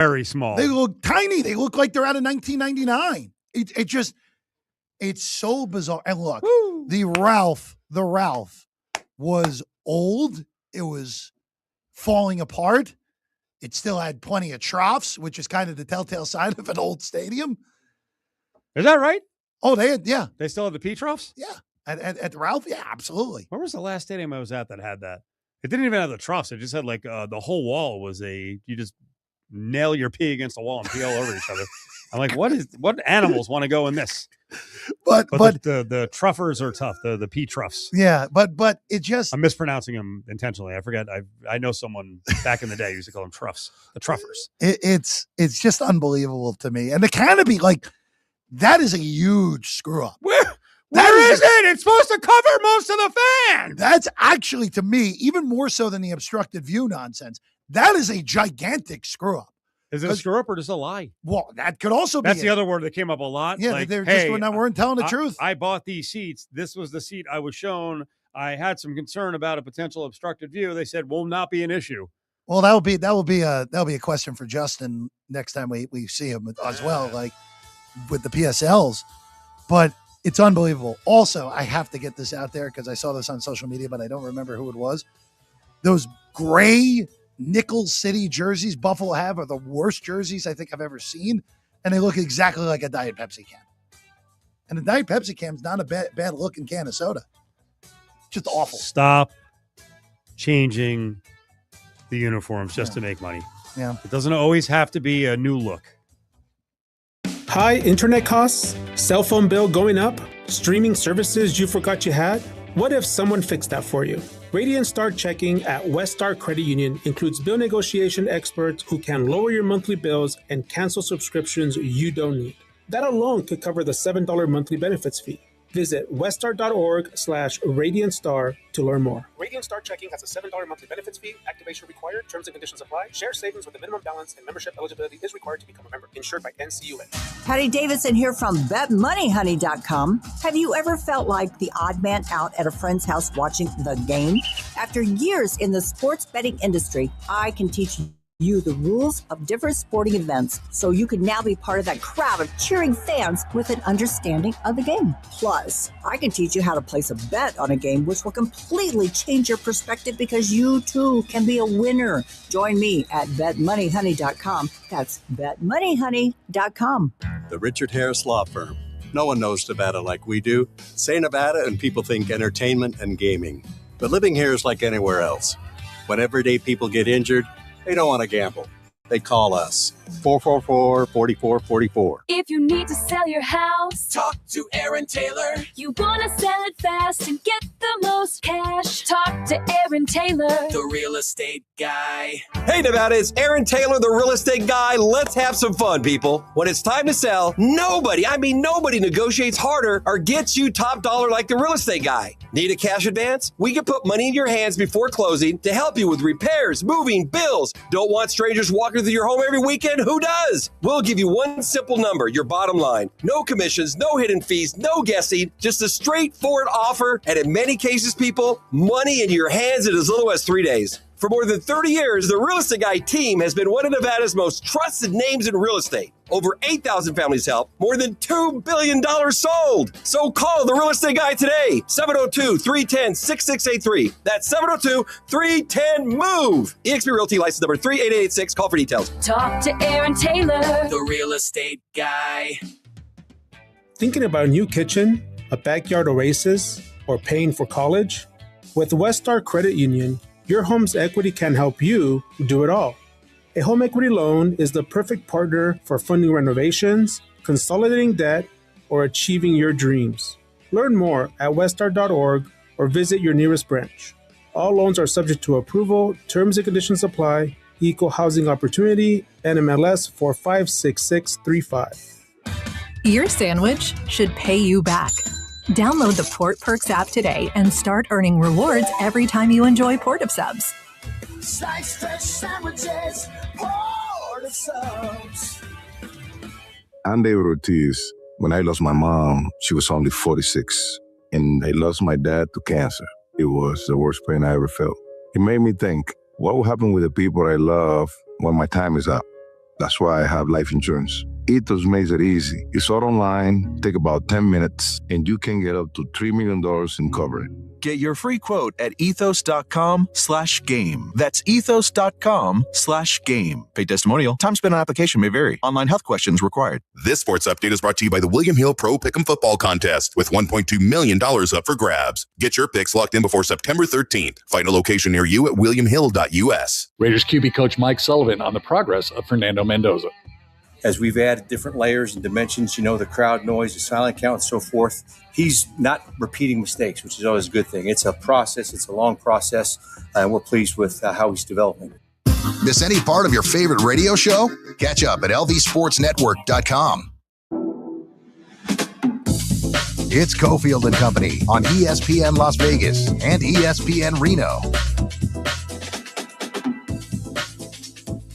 Very small. They look tiny. They look like they're out of 1999. It's so bizarre. And look, the Ralph was old. It was falling apart. It still had plenty of troughs, which is kind of the telltale sign of an old stadium. Is that right? Oh, they had, yeah. They still have the P troughs? Yeah. At the Ralph? Yeah, absolutely. Where was the last stadium I was at that had that? It didn't even have the troughs. It just had like the whole wall was you just nail your pee against the wall and pee all over each other. I'm like, what animals want to go in this? But the truffers are tough. The pea troughs. Yeah, but it just I'm mispronouncing them intentionally. I forget. I know someone back in the day who used to call them troughs. The truffers. It's just unbelievable to me. And the canopy, like, that is a huge screw up. Where is it? It's supposed to cover most of the fans. That's actually, to me, even more so than the obstructed view nonsense. That is a gigantic screw up. Is it a screw up or just a lie? Well, that could also be. That's the other word that came up a lot. Yeah, like, they're hey, just weren't telling the truth. I bought these seats. This was the seat I was shown. I had some concern about a potential obstructed view. They said will not be an issue. Well, that will be a question for Justin next time we see him as well, like with the PSLs. But it's unbelievable. Also, I have to get this out there because I saw this on social media, but I don't remember who it was. Those gray Nickel City jerseys Buffalo have are the worst jerseys I think I've ever seen, and they look exactly like a Diet Pepsi can. And a Diet Pepsi can is not a bad looking can of soda. Just awful. Stop changing the uniforms just to make money. Yeah. It doesn't always have to be a new look. High internet costs, cell phone bill going up, streaming services you forgot you had? What if someone fixed that for you? Radiant Star Checking at Westar Credit Union includes bill negotiation experts who can lower your monthly bills and cancel subscriptions you don't need. That alone could cover the $7 monthly benefits fee. Visit westar.org/radiantstar to learn more. Radiant Star Checking has a $7 monthly benefits fee. Activation required. Terms and conditions apply. Share savings with a minimum balance and membership eligibility is required to become a member. Insured by NCUA. Patty Davidson here from BetMoneyHoney.com. Have you ever felt like the odd man out at a friend's house watching the game? After years in the sports betting industry, I can teach you the rules of different sporting events so you can now be part of that crowd of cheering fans with an understanding of the game. Plus, I can teach you how to place a bet on a game, which will completely change your perspective because you too can be a winner. Join me at BetMoneyHoney.com. That's BetMoneyHoney.com. The Richard Harris Law Firm. No one knows Nevada like we do. Say Nevada and people think entertainment and gaming. But living here is like anywhere else. When everyday people get injured, they don't want to gamble. They call us. 444-4444. If you need to sell your house, talk to Aaron Taylor. You want to sell it fast and get the most cash, talk to Aaron Taylor, the real estate guy. Hey Nevada, it's Aaron Taylor, the real estate guy. Let's have some fun, people. When it's time to sell, nobody negotiates harder or gets you top dollar like the real estate guy. Need a cash advance? We can put money in your hands before closing to help you with repairs, moving, bills. Don't want strangers walking through your home every weekend? Who does? We'll give you one simple number, your bottom line. No commissions, no hidden fees, no guessing, just a straightforward offer. And in many cases, people, money in your hands in as little as 3 days. For more than 30 years, the Real Estate Guy team has been one of Nevada's most trusted names in real estate. Over 8,000 families helped, more than $2 billion sold. So call the Real Estate Guy today, 702-310-6683. That's 702-310-MOVE. eXp Realty license number 38886. Call for details. Talk to Aaron Taylor, the real estate guy. Thinking about a new kitchen, a backyard oasis, or paying for college? With Westar Credit Union, your home's equity can help you do it all. A home equity loan is the perfect partner for funding renovations, consolidating debt, or achieving your dreams. Learn more at westar.org or visit your nearest branch. All loans are subject to approval, terms and conditions apply, equal housing opportunity, NMLS 456635. Your sandwich should pay you back. Download the Port Perks app today and start earning rewards every time you enjoy Port of Subs. Slice fresh sandwiches, Port of Subs. I'm David Ortiz. When I lost my mom, she was only 46, and I lost my dad to cancer. It was the worst pain I ever felt. It made me think, what will happen with the people I love when my time is up? That's why I have life insurance. Ethos makes it easy. You start online, take about 10 minutes, and you can get up to $3 million in coverage. Get your free quote at ethos.com/game. That's ethos.com/game. Paid testimonial. Time spent on application may vary. Online health questions required. This sports update is brought to you by the William Hill Pro Pick'em Football Contest with $1.2 million up for grabs. Get your picks locked in before September 13th. Find a location near you at williamhill.us. Raiders QB coach Mike Sullivan on the progress of Fernando Mendoza. As we've added different layers and dimensions, the crowd noise, the silent count, and so forth, he's not repeating mistakes, which is always a good thing. It's a process. It's a long process, and we're pleased with how he's developing. Miss any part of your favorite radio show? Catch up at lvsportsnetwork.com. It's Cofield and Company on ESPN Las Vegas and ESPN Reno.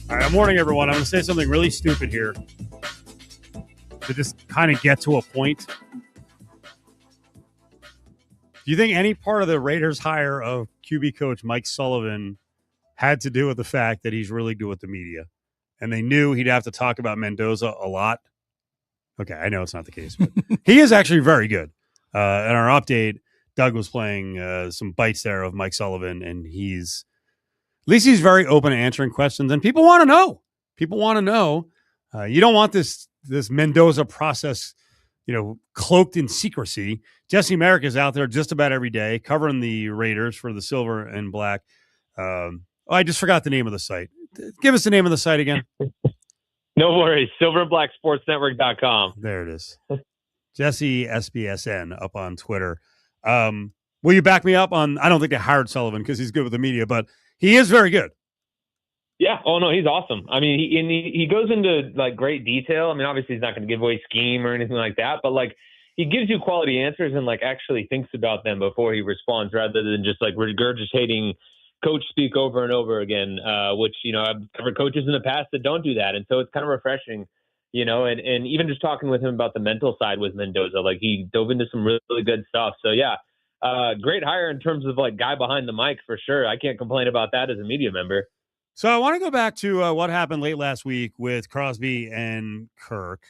All right, morning, everyone. I'm going to say something really stupid here to just kind of get to a point. Do you think any part of the Raiders' hire of QB coach Mike Sullivan had to do with the fact that he's really good with the media? And they knew he'd have to talk about Mendoza a lot? Okay, I know it's not the case, but he is actually very good. In our update, Doug was playing some bites there of Mike Sullivan, and he's very open to answering questions, and people want to know. People want to know. You don't want this Mendoza process, cloaked in secrecy. Jesse Merrick is out there just about every day covering the Raiders for the Silver and Black. I just forgot the name of the site. Give us the name of the site again. No worries. SilverandBlackSportsNetwork.com. There it is. Jesse SBSN up on Twitter. Will you back me up on? I don't think they hired Sullivan because he's good with the media, but he is very good. Yeah. Oh, no, he's awesome. I mean, he goes into great detail. I mean, obviously he's not going to give away scheme or anything like that, but he gives you quality answers and actually thinks about them before he responds rather than just regurgitating coach speak over and over again, which, I've covered coaches in the past that don't do that. And so it's kind of refreshing, and even just talking with him about the mental side with Mendoza, he dove into some really, really good stuff. So yeah, great hire in terms of guy behind the mic for sure. I can't complain about that as a media member. So I want to go back to what happened late last week with Crosby and Kirk.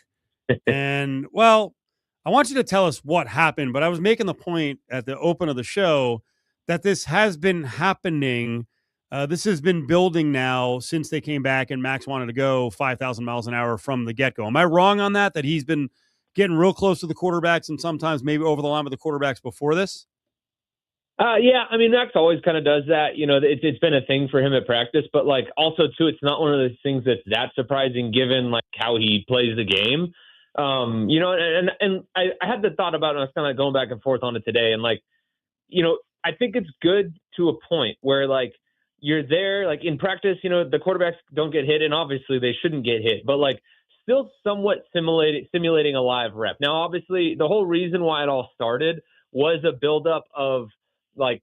And, I want you to tell us what happened, but I was making the point at the open of the show that this has been happening. This has been building now since they came back and Max wanted to go 5,000 miles an hour from the get-go. Am I wrong on that he's been getting real close to the quarterbacks and sometimes maybe over the line with the quarterbacks before this? Yeah, I mean, Max always kind of does that. It's been a thing for him at practice, but also too, it's not one of those things that's that surprising given how he plays the game. And I had the thought about it. And I was kind of going back and forth on it today. And I think it's good to a point where you're there, in practice, the quarterbacks don't get hit and obviously they shouldn't get hit, but still somewhat simulating a live rep. Now, obviously the whole reason why it all started was a buildup of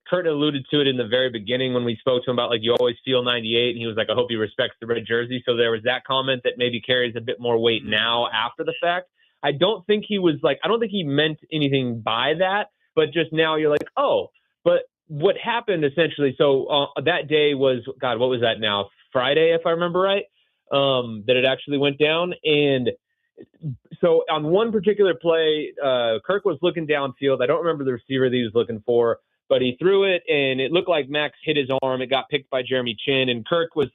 Kurt alluded to it in the very beginning when we spoke to him about you always feel 98. And he was I hope he respects the red jersey. So there was that comment that maybe carries a bit more weight now after the fact. I don't think he was I don't think he meant anything by that, but just now you're oh, but what happened essentially. So that day was, God, what was that now? Friday, if I remember right, that it actually went down. And so on one particular play, Kirk was looking downfield. I don't remember the receiver that he was looking for, but he threw it and it looked like Max hit his arm. It got picked by Jeremy Chin, and Kirk was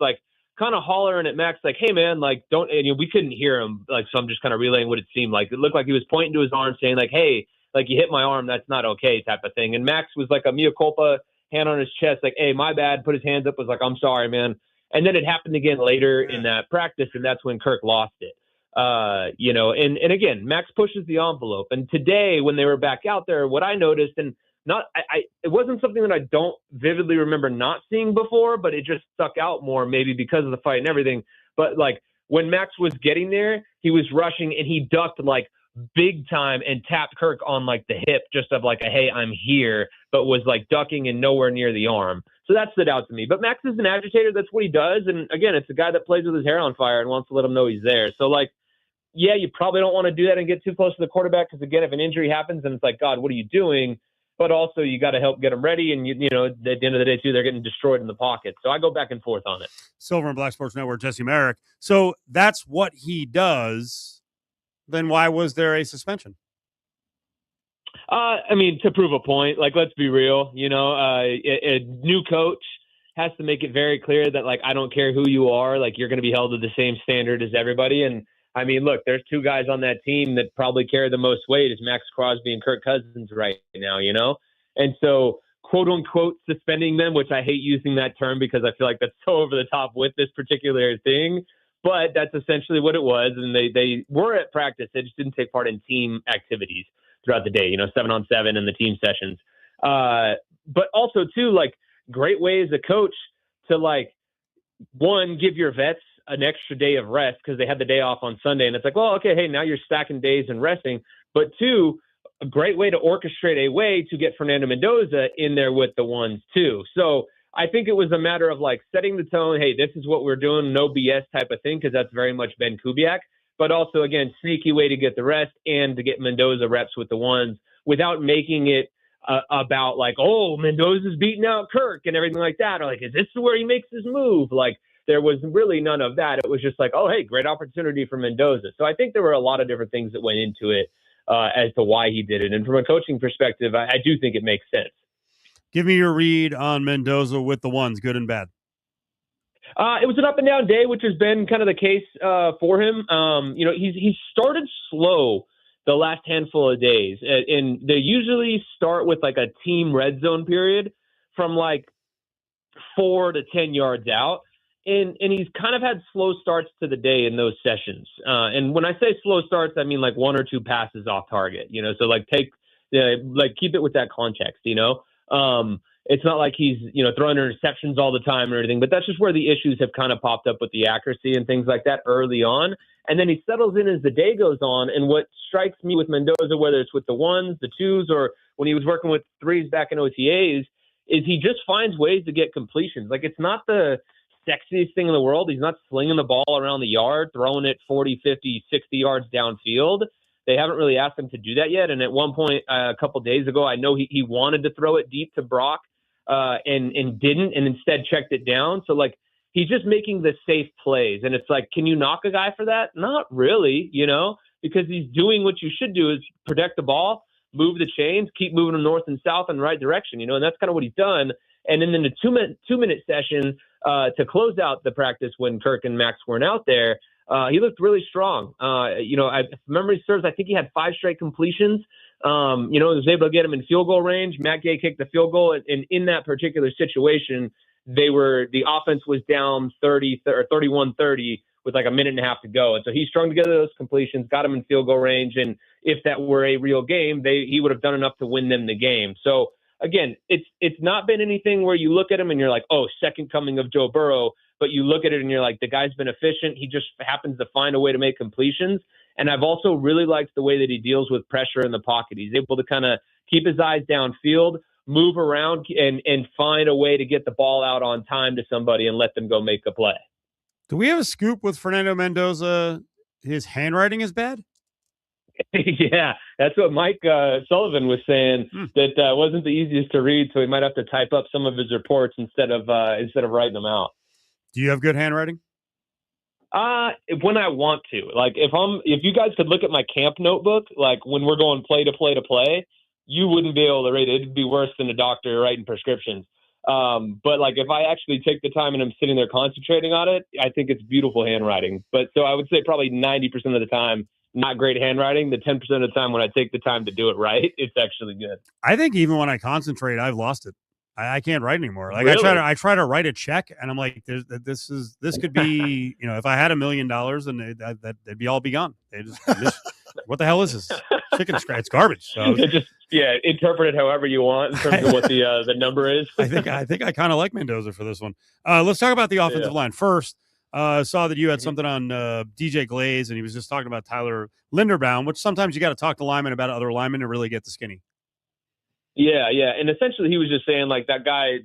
kind of hollering at Max hey man, don't, and we couldn't hear him. So I'm just kind of relaying what it seemed like. It looked like he was pointing to his arm saying hey, you hit my arm, that's not okay type of thing. And Max was a mea culpa, hand on his chest, hey, my bad, put his hands up, was I'm sorry, man. And then it happened again later in that practice, and that's when Kirk lost it. And again, Max pushes the envelope. And today when they were back out there, what I noticed, and it wasn't something that I don't vividly remember not seeing before, but it just stuck out more maybe because of the fight and everything. But when Max was getting there, he was rushing and he ducked big time and tapped Kirk on the hip just of a, hey, I'm here, but was ducking and nowhere near the arm. So that stood out to me. But Max is an agitator. That's what he does. And again, it's a guy that plays with his hair on fire and wants to let him know he's there. So yeah, you probably don't want to do that and get too close to the quarterback because again, if an injury happens and it's God, what are you doing? but also you got to help get them ready. And, you know, at the end of the day, too, they're getting destroyed in the pocket. So I go back and forth on it. Silver and Black Sports Network, Jesse Merrick. So that's what he does. Then why was there a suspension? I mean, to prove a point, like, let's be real, you know, a new coach has to make it very clear that, like, I don't care who you are, like, you're going to be held to the same standard as everybody. And I mean, look, there's two guys on that team that probably carry the most weight, is Max Crosby and Kirk Cousins right now, you know? And so, quote unquote, suspending them, which I hate using that term because I feel like that's so over the top with this particular thing, but that's essentially what it was. And they were at practice. They just didn't take part in team activities throughout the day, you know, 7-on-7 and the team sessions. But also, too, like, great way as a coach to, like, one, give your vets an extra day of rest because they had the day off on Sunday. And it's like, well, okay, hey, now you're stacking days and resting. But two, a great way to orchestrate a way to get Fernando Mendoza in there with the ones, too. So I think it was a matter of, like, setting the tone, hey, this is what we're doing, no BS type of thing, because that's very much Ben Kubiak. But also, again, sneaky way to get the rest and to get Mendoza reps with the ones without making it about, like, oh, Mendoza's beating out Kirk and everything like that. Or, like, is this where he makes his move? Like, there was really none of that. It was just like, oh, hey, great opportunity for Mendoza. So I think there were a lot of different things that went into it as to why he did it. And from a coaching perspective, I do think it makes sense. Give me your read on Mendoza with the ones, good and bad. It was an up and down day, which has been kind of the case for him. You know, he's started slow the last handful of days, and they usually start with like a team red zone period from like 4 to 10 yards out. And he's kind of had slow starts to the day in those sessions. And when I say slow starts, I mean like 1 or 2 passes off target, you know, so like keep it with that context, you know. It's not like he's, you know, throwing interceptions all the time or anything, but that's just where the issues have kind of popped up with the accuracy and things like that early on. And then he settles in as the day goes on. And what strikes me with Mendoza, whether it's with the 1s, the 2s, or when he was working with 3s back in OTAs, is he just finds ways to get completions. Like, it's not the sexiest thing in the world. He's not slinging the ball around the yard, throwing it 40, 50, 60 yards downfield. They haven't really asked him to do that yet. And at one point, a couple days ago, I know he wanted to throw it deep to Brock and didn't, and instead checked it down. So, like, he's just making the safe plays. And it's like, can you knock a guy for that? Not really, you know, because he's doing what you should do, is protect the ball, move the chains, keep moving them north and south in the right direction, you know, and that's kind of what he's done. And then in the two-minute session to close out the practice when Kirk and Max weren't out there, he looked really strong. You know, if memory serves, I think he had 5 straight completions. You know, was able to get him in field goal range. Matt Gay kicked the field goal, and in that particular situation, the offense was down 30 or 31-30 with like a minute and a half to go. And so he strung together those completions, got him in field goal range. And if that were a real game, he would have done enough to win them the game. So again, it's not been anything where you look at him and you're like, oh, second coming of Joe Burrow, but you look at it and you're like, the guy's been efficient. He just happens to find a way to make completions. And I've also really liked the way that he deals with pressure in the pocket. He's able to kind of keep his eyes downfield, move around, and find a way to get the ball out on time to somebody and let them go make a play. Do we have a scoop with Fernando Mendoza? His handwriting is bad? Yeah, that's what Mike Sullivan was saying, that wasn't the easiest to read, so he might have to type up some of his reports instead of writing them out. Do you have good handwriting? When I want to. Like, if you guys could look at my camp notebook, like when we're going play to play, you wouldn't be able to read it. It'd be worse than a doctor writing prescriptions. But like, if I actually take the time and I'm sitting there concentrating on it, I think it's beautiful handwriting. But so I would say probably 90% of the time, not great handwriting. The 10% of the time when I take the time to do it right, it's actually good. I think even when I concentrate, I've lost it. I can't write anymore. Like, really? I try to write a check, and I'm like, this could be, you know, if I had $1 million, and they'd be all be gone. What the hell is this? Chicken scratch, it's garbage. So interpret it however you want in terms of what the number is. I think I kind of like Mendoza for this one. Let's talk about the offensive line first. Saw that you had something on DJ Glaze, and he was just talking about Tyler Linderbaum, which sometimes you got to talk to linemen about other linemen to really get the skinny. Yeah. And essentially he was just saying, like, that guy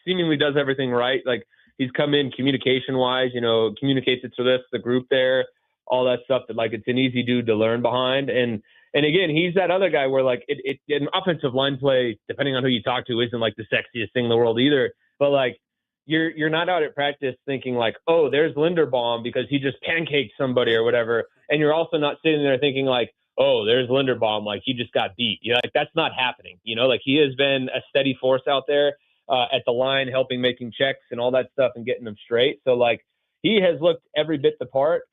seemingly does everything right. Like, he's come in communication-wise, you know, communicates it to the group there, all that stuff that, like, it's an easy dude to learn behind. And And again, he's that other guy where like an offensive line play, depending on who you talk to, isn't like the sexiest thing in the world either. But like you're not out at practice thinking like, oh, there's Linderbaum because he just pancaked somebody or whatever. And you're also not sitting there thinking like, oh, there's Linderbaum, like he just got beat. You know, like that's not happening. You know, like he has been a steady force out there at the line, helping, making checks and all that stuff and getting them straight. So like he has looked every bit the part.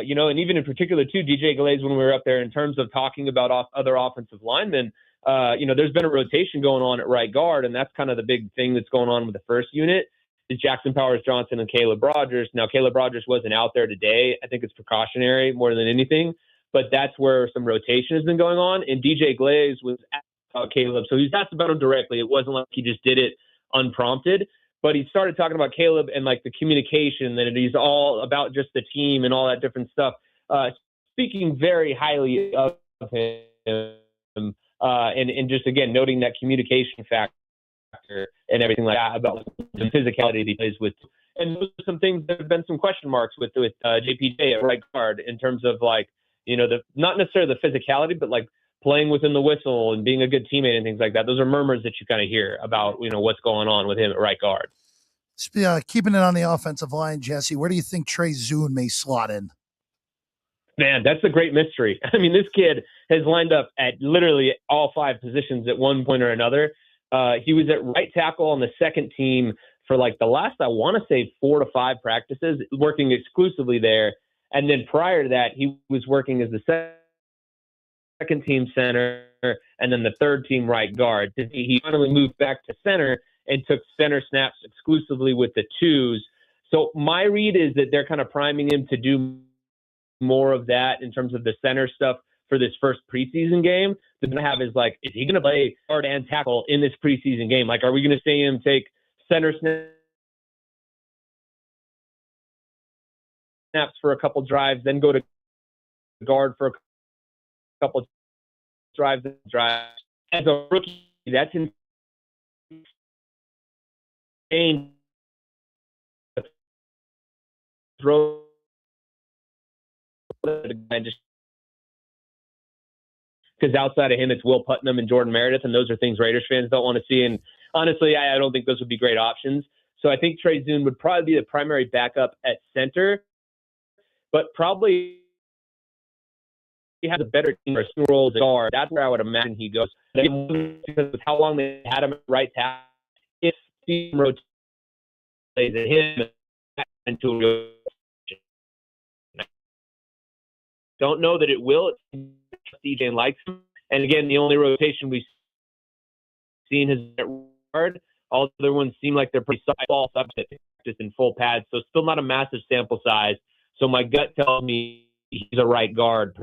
You know, and even in particular, too, DJ Glaze, when we were up there, in terms of talking about other offensive linemen, you know, there's been a rotation going on at right guard, and that's kind of the big thing that's going on with the first unit is Jackson Powers-Johnson and Caleb Rogers. Now, Caleb Rogers wasn't out there today. I think it's precautionary more than anything, but that's where some rotation has been going on. And DJ Glaze was asked about Caleb, so he's asked about him directly. It wasn't like he just did it unprompted. But he started talking about Caleb and like the communication, that he's all about just the team and all that different stuff. Speaking very highly of him, and just again noting that communication factor and everything like that about the physicality that he plays with. And those are some things that have been some question marks with JPJ at right guard in terms of like, you know, the not necessarily the physicality, but like playing within the whistle and being a good teammate and things like that. Those are murmurs that you kind of hear about, you know, what's going on with him at right guard. Keeping it on the offensive line, Jesse, where do you think Trey Zune may slot in? Man, that's a great mystery. I mean, this kid has lined up at literally all 5 positions at one point or another. He was at right tackle on the second team for like the last, I want to say 4 to 5 practices, working exclusively there. And then prior to that, he was working as the second team center and then the third team right guard. He finally moved back to center and took center snaps exclusively with the 2s. So my read is that they're kind of priming him to do more of that in terms of the center stuff for this first preseason game. They're going to have is like, is he going to play guard and tackle in this preseason game? Like, are we going to see him take center snaps for a couple drives, then go to guard for a couple drives? As a rookie, that's insane. Throw just because outside of him, it's Will Putnam and Jordan Meredith, and those are things Raiders fans don't want to see. And honestly, I don't think those would be great options. So I think Trey Zune would probably be the primary backup at center, but probably he has a better team or role as guard. That's where I would imagine he goes. Because of how long they had him at right tackle, if he rotates at him into a don't know that it will. DJ likes him. And again, the only rotation we've seen is at guard. All the other ones seem like they're pretty ball subject just in full pads. So still not a massive sample size. So my gut tells me he's a right guard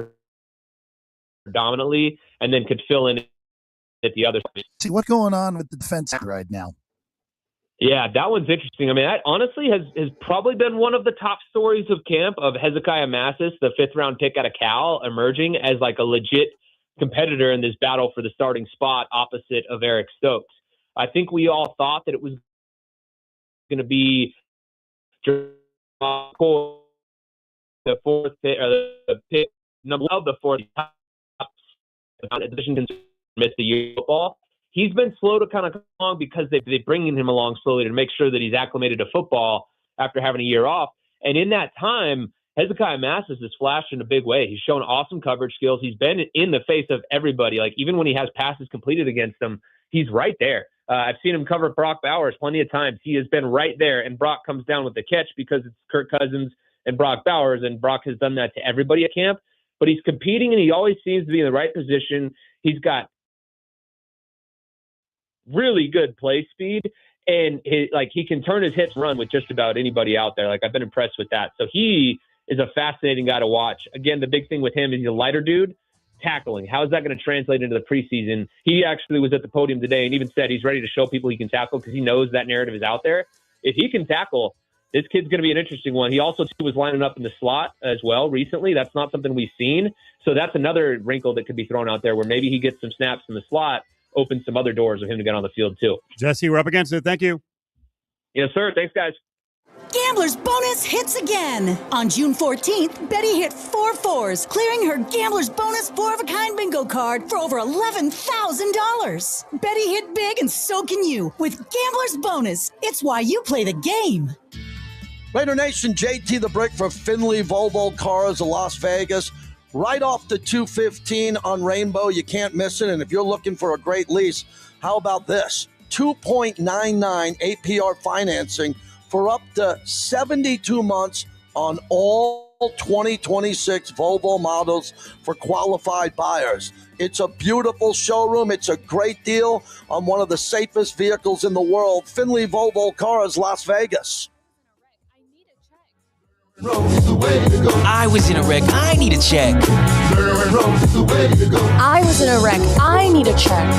predominantly, and then could fill in at the other side. See what's going on with the defense right now. Yeah, that one's interesting. I mean, that honestly has probably been one of the top stories of camp, of Hezekiah Massis, the 5th-round pick out of Cal, emerging as like a legit competitor in this battle for the starting spot opposite of Eric Stokes. I think we all thought that it was going to be the 4th pick, or the pick number of the 4th division missed the year football. He's been slow to kind of come along because they bring him along slowly to make sure that he's acclimated to football after having a year off. And in that time, Hezekiah Massis has flashed in a big way. He's shown awesome coverage skills. He's been in the face of everybody. Like, even when he has passes completed against them, he's right there. I've seen him cover Brock Bowers plenty of times. He has been right there, and Brock comes down with the catch because it's Kirk Cousins and Brock Bowers, and Brock has done that to everybody at camp. But he's competing, and he always seems to be in the right position. He's got really good play speed, and he can turn his hips and run with just about anybody out there. Like, I've been impressed with that. So he is a fascinating guy to watch. Again, the big thing with him is he's a lighter dude. Tackling, how is that going to translate into the preseason? He actually was at the podium today and even said he's ready to show people he can tackle because he knows that narrative is out there. If he can tackle, this kid's going to be an interesting one. He also was lining up in the slot as well recently. That's not something we've seen. So that's another wrinkle that could be thrown out there where maybe he gets some snaps in the slot, opens some other doors for him to get on the field too. Jesse, we're up against it. Thank you. Yes, sir. Thanks, guys. Gambler's Bonus hits again. On June 14th, Betty hit 4 fours, clearing her Gambler's Bonus 4-of-a-kind bingo card for over $11,000. Betty hit big and so can you with Gambler's Bonus. It's why you play the game. Raider Nation, JT the Brick for Finley Volvo Cars of Las Vegas. Right off the 215 on Rainbow. You can't miss it. And if you're looking for a great lease, how about this? 2.99 APR financing for up to 72 months on all 2026 Volvo models for qualified buyers. It's a beautiful showroom. It's a great deal on one of the safest vehicles in the world. Finley Volvo Cars, Las Vegas. I was in a wreck. I need a check. I was in a wreck. I need a check.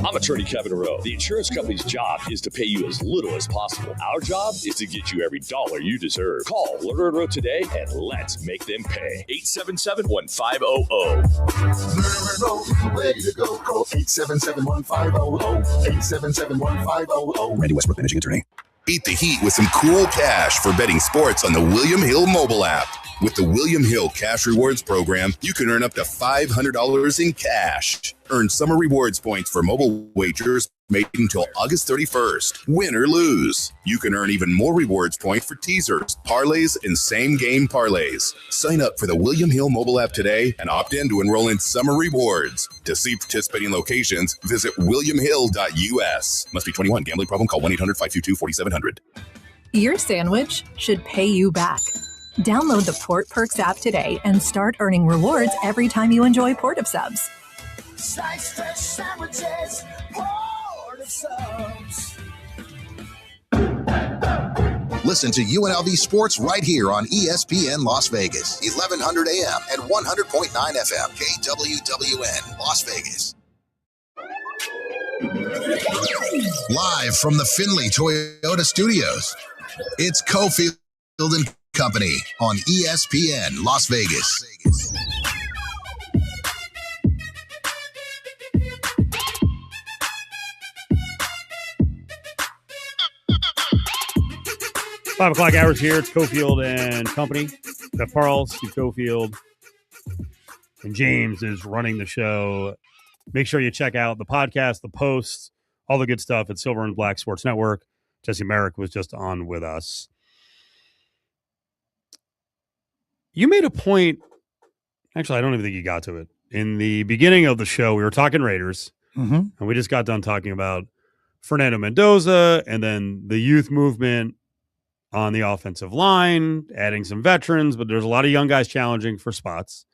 I'm attorney Kevin Rowe. The insurance company's job is to pay you as little as possible. Our job is to get you every dollar you deserve. Call Lerner & Rowe today and let's make them pay. 877-1500. Call 877-1500. 877-1500. Randy Westbrook, managing attorney. Beat the heat with some cool cash for betting sports on the William Hill mobile app. With the William Hill Cash Rewards program, you can earn up to $500 in cash. Earn summer rewards points for mobile wagers made until August 31st. Win or lose. You can earn even more rewards points for teasers, parlays, and same-game parlays. Sign up for the William Hill mobile app today and opt in to enroll in summer rewards. To see participating locations, visit williamhill.us. Must be 21. Gambling problem? Call 1-800-522-4700. Your sandwich should pay you back. Download the Port Perks app today and start earning rewards every time you enjoy Port of Subs. Slice fresh sandwiches, Port of Subs. Listen to UNLV Sports right here on ESPN Las Vegas, 1100 AM and 100.9 FM, KWWN, Las Vegas. Live from the Finley Toyota Studios, it's Cofield and Company on ESPN Las Vegas. 5 o'clock hours here. It's Cofield and Company. Beth Parles, Steve Cofield, and James is running the show. Make sure you check out the podcast, the posts, all the good stuff at Silver and Black Sports Network. Jesse Merrick was just on with us. You made a point. Actually, I don't even think you got to it. In the beginning of the show, we were talking Raiders, and we just got done talking about Fernando Mendoza and then the youth movement on the offensive line, adding some veterans, but there's a lot of young guys challenging for spots.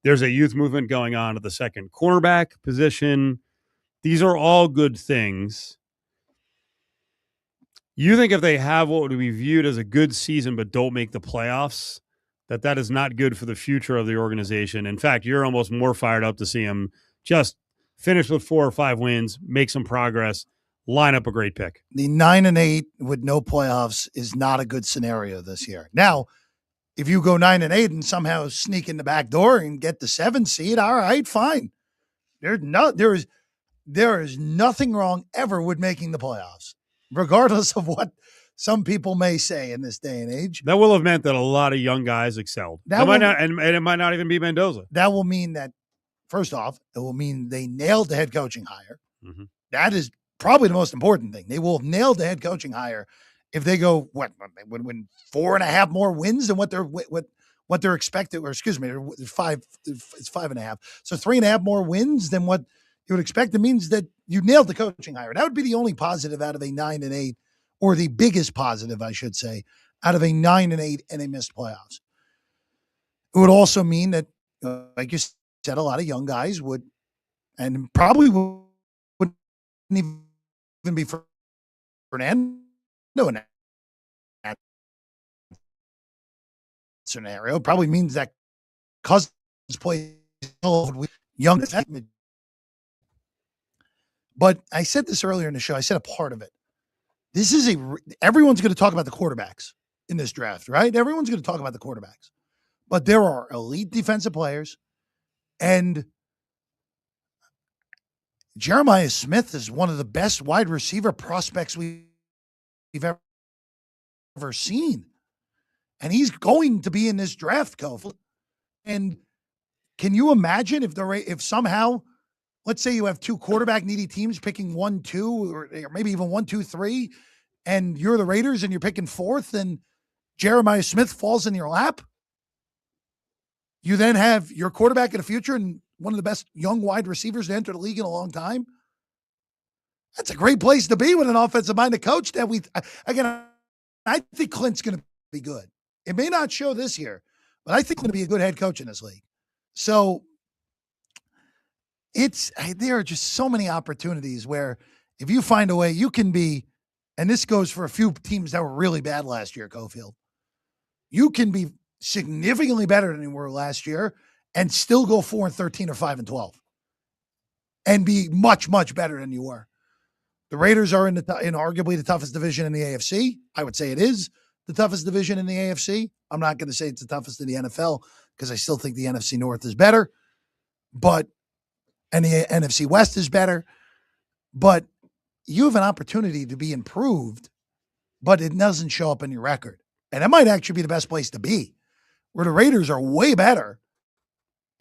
There's a youth movement going on at the second cornerback position. These are all good things. You think if they have what would be viewed as a good season but don't make the playoffs, that is not good for the future of the organization? In fact, you're almost more fired up to see them just finish with 4 or 5 wins, make some progress, line up a great pick. The 9-8 with no playoffs is not a good scenario this year. Now, if you go 9-8 and somehow sneak in the back door and get the 7 seed, all right, fine. There is nothing wrong ever with making the playoffs, regardless of what some people may say in this day and age. That will have meant that a lot of young guys excelled. And it might not even be Mendoza. That will mean that, first off, it will mean they nailed the head coaching hire. Mm-hmm. That is probably the most important thing. They will have nailed the head coaching hire if they go, they would win 4.5 more wins than what they're expected, or excuse me, it's 5.5. So 3.5 more wins than what you would expect. It means that you nailed the coaching hire. That would be the only positive out of a 9-8, or the biggest positive, I should say, out of a 9-8 and a missed playoffs. It would also mean that, like you said, a lot of young guys would, and probably wouldn't even be Fernando in that scenario. Probably means that Cousins plays with young. But I said this earlier in the show. I said a part of it. This is everyone's going to talk about the quarterbacks in this draft, right? Everyone's going to talk about the quarterbacks. But there are elite defensive players, and Jeremiah Smith is one of the best wide receiver prospects we've ever ever seen. And he's going to be in this draft, Kof. And can you imagine if somehow, let's say you have two quarterback needy teams picking 1, 2, or maybe even 1, 2, 3, and you're the Raiders and you're picking 4th, and Jeremiah Smith falls in your lap? You then have your quarterback in the future and one of the best young wide receivers to enter the league in a long time. That's a great place to be with an offensive-minded coach. I think Clint's going to be good. It may not show this year, but I think he's going to be a good head coach in this league. So there are just so many opportunities where if you find a way, you can be, and this goes for a few teams that were really bad last year, Cofield. You can be significantly better than you were last year and still go 4-13 or 5-12 and be much, much better than you were. The Raiders are in arguably the toughest division in the AFC. I would say it is the toughest division in the AFC. I'm not going to say it's the toughest in the NFL because I still think the NFC North is better, and the NFC West is better. But you have an opportunity to be improved, but it doesn't show up in your record. And that might actually be the best place to be, where the Raiders are way better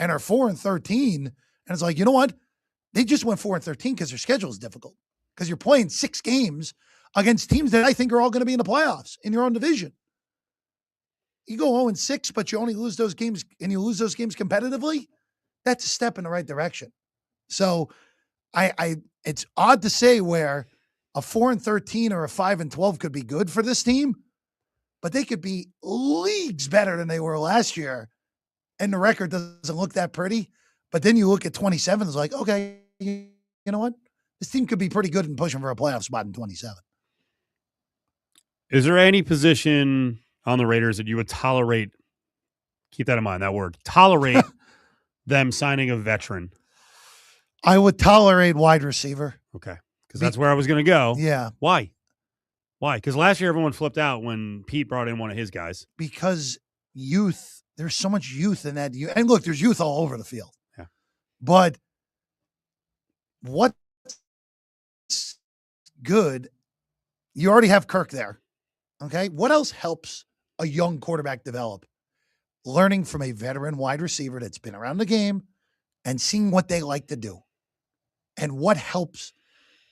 and are 4-13. And it's like, you know what? They just went 4-13 because their schedule is difficult. Because you're playing 6 games against teams that I think are all going to be in the playoffs in your own division. You go 0-6, but you only lose those games, and you lose those games competitively. That's a step in the right direction. So it's odd to say where a 4-13 or a 5-12 could be good for this team, but they could be leagues better than they were last year. And the record doesn't look that pretty. But then you look at 27, it's like, okay, you know what? This team could be pretty good and pushing for a playoff spot in 27. Is there any position on the Raiders that you would tolerate? Keep that in mind, that word. Tolerate them signing a veteran. I would tolerate wide receiver. Okay. Because that's where I was going to go. Yeah. Why? Because last year everyone flipped out when Pete brought in one of his guys. Because youth, there's so much youth in that. And look, there's youth all over the field. Yeah. But what's good, you already have Kirk there. Okay. What else helps a young quarterback develop? Learning from a veteran wide receiver that's been around the game and seeing what they like to do. And what helps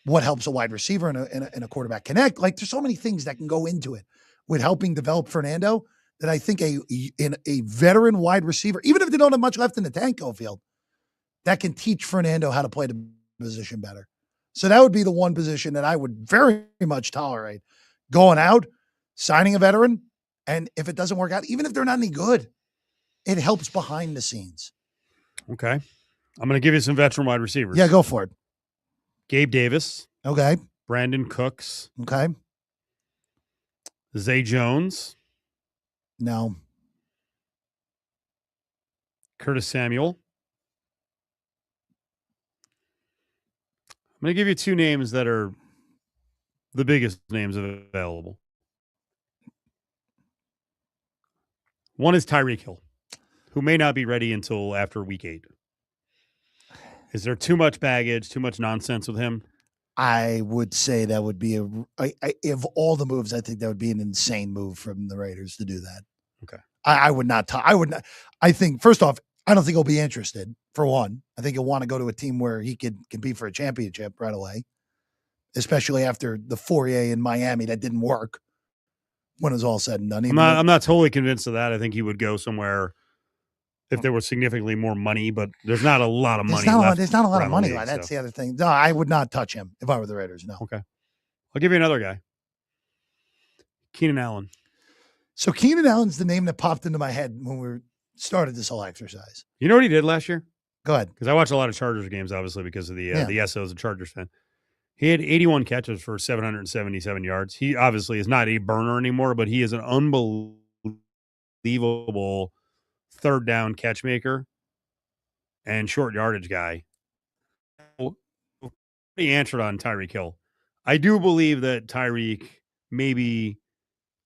a wide receiver and a quarterback connect. Like, there's so many things that can go into it with helping develop Fernando that I think a veteran wide receiver, even if they don't have much left in the tank field, that can teach Fernando how to play the position better. So that would be the one position that I would very much tolerate. Going out, signing a veteran, and if it doesn't work out, even if they're not any good, it helps behind the scenes. Okay. I'm going to give you some veteran wide receivers. Yeah, go for it. Gabe Davis. Okay. Brandon Cooks. Okay. Zay Jones. No. Curtis Samuel. I'm going to give you 2 names that are the biggest names available. One is Tyreek Hill, who may not be ready until after week 8. Is there too much baggage, too much nonsense with him? I would say that would be of all the moves, I think that would be an insane move from the Raiders to do that. Okay. I would not. I think, first off, I don't think he'll be interested, for one. I think he'll want to go to a team where he could compete for a championship right away, especially after the foray in Miami that didn't work when it was all said and done. I'm not totally convinced of that. I think he would go somewhere if there was significantly more money, but there's not a lot of money. There's not a lot of money. That's the other thing. No, I would not touch him if I were the Raiders. No. Okay. I'll give you another guy. Keenan Allen. So Keenan Allen's the name that popped into my head when we started this whole exercise. You know what he did last year? Go ahead. Because I watch a lot of Chargers games, obviously, because of the SO as a Chargers fan. He had 81 catches for 777 yards. He obviously is not a burner anymore, but he is an unbelievable third down catch maker and short yardage guy. He answered on Tyreek Hill. I do believe that Tyreek may be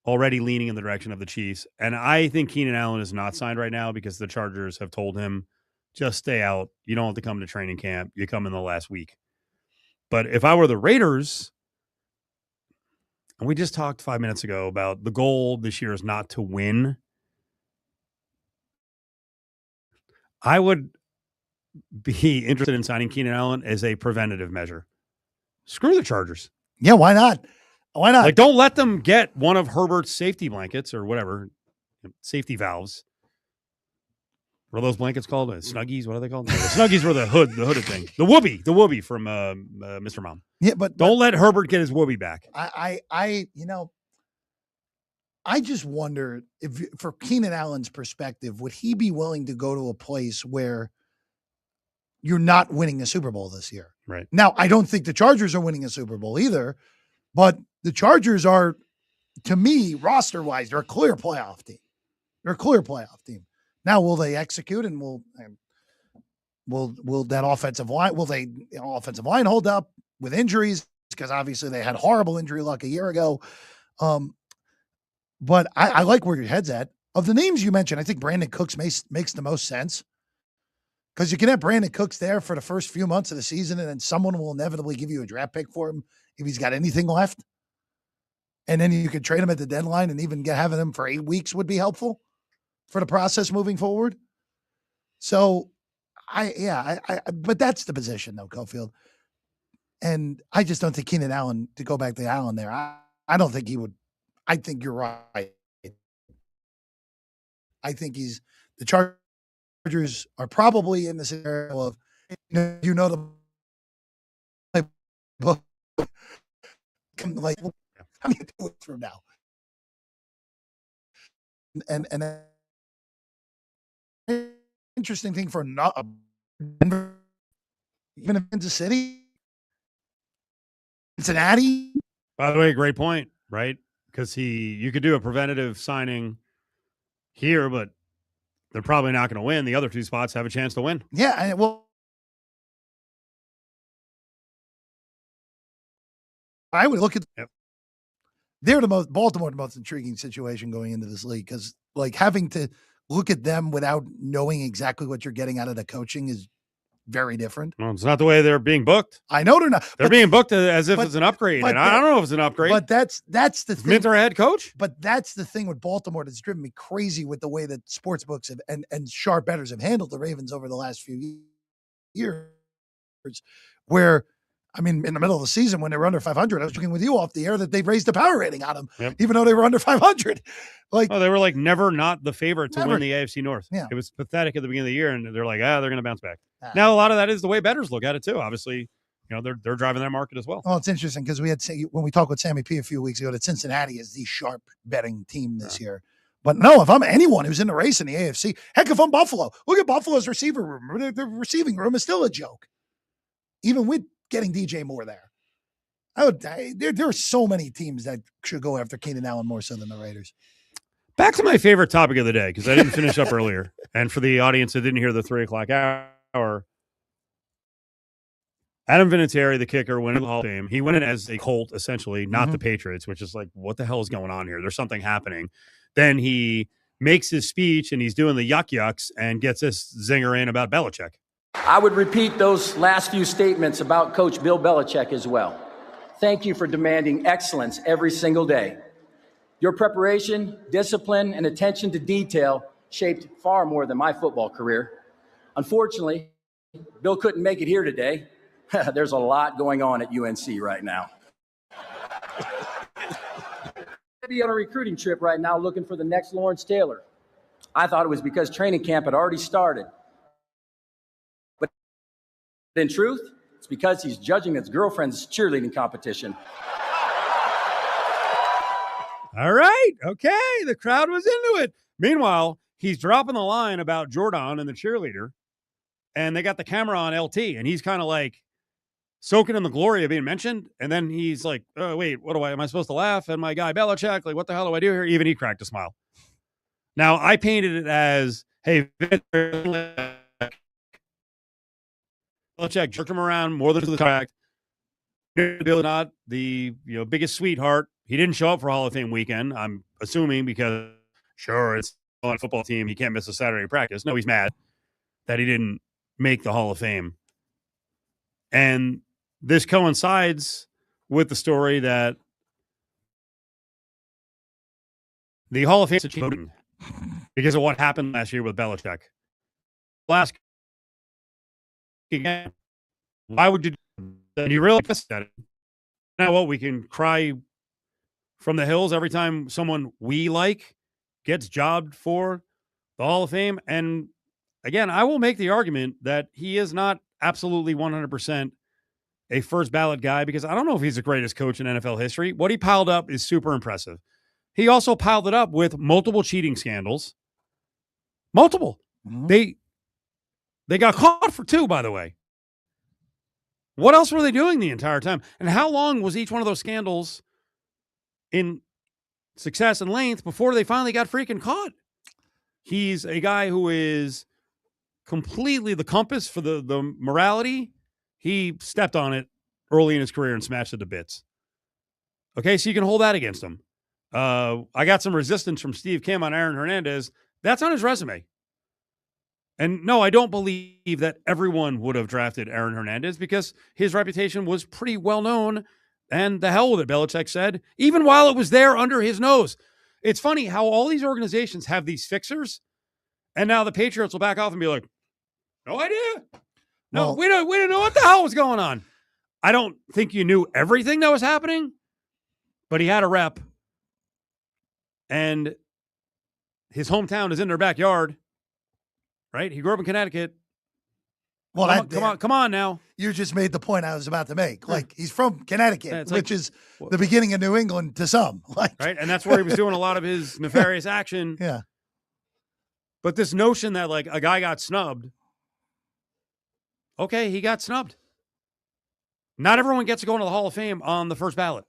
already leaning in the direction of the Chiefs. And I think Keenan Allen is not signed right now because the Chargers have told him, just stay out. You don't have to come to training camp. You come in the last week. But if I were the Raiders, And we just talked 5 minutes ago about the goal this year is not to win. I would be interested in signing Keenan Allen as a preventative measure. Screw the Chargers. Yeah, why not? Why not? Like, don't let them get one of Herbert's safety blankets or whatever, safety valves. What are those blankets called? Snuggies? What are they called? No, the Snuggies were the hooded thing. The Whoopie from Mr. Mom. Yeah, but don't let Herbert get his Whoopie back. I just wonder if, for Keenan Allen's perspective, would he be willing to go to a place where you're not winning a Super Bowl this year? Right. Now, I don't think the Chargers are winning a Super Bowl either, but the Chargers are, to me, roster-wise, they're a clear playoff team. They're a clear playoff team. Now, will they execute and will that offensive line, offensive line hold up with injuries? Because obviously they had horrible injury luck a year ago. But I like where your head's at. Of the names you mentioned, I think Brandon Cooks makes the most sense. Because you can have Brandon Cooks there for the first few months of the season, and then someone will inevitably give you a draft pick for him if he's got anything left. And then you could trade him at the deadline, and even having him for 8 weeks would be helpful for the process moving forward. So, but that's the position, though, Cofield. And I just don't think Keenan Allen, to go back to Allen there, I don't think he would. I think you're right. I think the Chargers are probably in the scenario of, the like, how do you do it from now? And interesting thing for Denver, even in Kansas City, Cincinnati. By the way, great point, right? Because you could do a preventative signing here, but they're probably not going to win. The other two spots have a chance to win. Yeah, I would look at. Yep. They're Baltimore, the most intriguing situation going into this league, because like having to look at them without knowing exactly what you're getting out of the coaching is very different. Well, it's not the way they're being booked. I know they're not. They're being booked as if it's an upgrade, and I don't know if it's an upgrade. But that's the thing. Minter head coach. But that's the thing with Baltimore that's driven me crazy with the way that sports books have, and sharp bettors have handled the Ravens over the last few years, where. I mean, in the middle of the season when they were under 500, I was joking with you off the air that they've raised the power rating on them, even though they were under 500. They were like never not the favorite to win the AFC North. Yeah. It was pathetic at the beginning of the year, and they're like, they're going to bounce back. Now, a lot of that is the way bettors look at it too. Obviously, they're driving that market as well. Well, it's interesting because when we talked with Sammy P a few weeks ago, that Cincinnati is the sharp betting team this year. But no, if I'm anyone who's in the race in the AFC, heck, if I'm Buffalo, look at Buffalo's receiver room. The receiving room is still a joke, even with getting DJ Moore there. There are so many teams that should go after Keenan Allen more so than the Raiders. Back to my favorite topic of the day, because I didn't finish up earlier. And for the audience that didn't hear the 3:00 hour, Adam Vinatieri, the kicker, went in the Hall of Fame. He went in as a Colt, essentially, not the Patriots, which is like, what the hell is going on here? There's something happening. Then he makes his speech, and he's doing the yucks and gets this zinger in about Belichick. I would repeat those last few statements about Coach Bill Belichick as well. Thank you for demanding excellence every single day. Your preparation, discipline, and attention to detail shaped far more than my football career. Unfortunately, Bill couldn't make it here today. There's a lot going on at UNC right now. I'd be on a recruiting trip right now looking for the next Lawrence Taylor. I thought it was because training camp had already started. But in truth, it's because he's judging his girlfriend's cheerleading competition. All right. Okay. The crowd was into it. Meanwhile, he's dropping the line about Jordan and the cheerleader, and they got the camera on LT, and he's kind of like soaking in the glory of being mentioned. And then he's like, oh, wait, am I supposed to laugh? And my guy Belichick, like, what the hell do I do here? Even he cracked a smile. Now, I painted it as, hey, Belichick jerked him around more than the correct. Not the biggest sweetheart. He didn't show up for Hall of Fame weekend. I'm assuming because it's on a football team. He can't miss a Saturday practice. No, he's mad that he didn't make the Hall of Fame. And this coincides with the story that The Hall of Fame is voting because of what happened last year with Belichick. Last again, why would you do that? You really pissed at it. Now, what, we can cry from the hills every time someone we like gets jobbed for the Hall of Fame. And again, I will make the argument that he is not absolutely 100% a first ballot guy, because I don't know if he's the greatest coach in NFL history. What he piled up is super impressive. He also piled it up with multiple cheating scandals. Multiple. They got caught for 2, by the way. What else were they doing the entire time? And how long was each one of those scandals in success and length before they finally got freaking caught? He's a guy who is completely the compass for the morality. He stepped on it early in his career and smashed it to bits. Okay, so you can hold that against him. I got some resistance from Steve Kim on Aaron Hernandez. That's on his resume. And no, I don't believe that everyone would have drafted Aaron Hernandez, because his reputation was pretty well known. And the hell with it, Belichick said, even while it was there under his nose. It's funny how all these organizations have these fixers, and now the Patriots will back off and be like, no idea. No, we don't know what the hell was going on. I don't think you knew everything that was happening, but he had a rep, and his hometown is in their backyard, right? He grew up in Connecticut. Well, come on now. You just made the point I was about to make. Like, he's from Connecticut, which is the beginning of New England to some. Like, right? And that's where he was doing a lot of his nefarious action. Yeah. But this notion that, like, a guy got snubbed. Okay, he got snubbed. Not everyone gets to go into the Hall of Fame on the first ballot.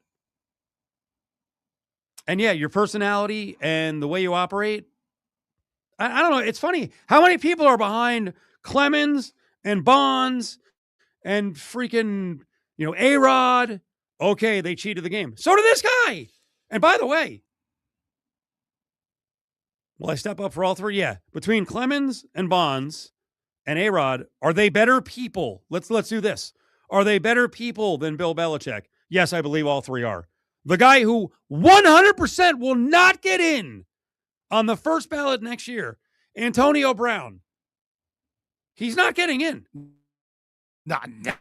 And yeah, your personality and the way you operate. I don't know. It's funny. How many people are behind Clemens and Bonds and freaking, A-Rod? Okay, they cheated the game. So did this guy. And by the way, will I step up for all 3? Yeah. Between Clemens and Bonds and A-Rod, are they better people? Let's do this. Are they better people than Bill Belichick? Yes, I believe all 3 are. The guy who 100% will not get in on the first ballot next year, Antonio Brown. He's not getting in.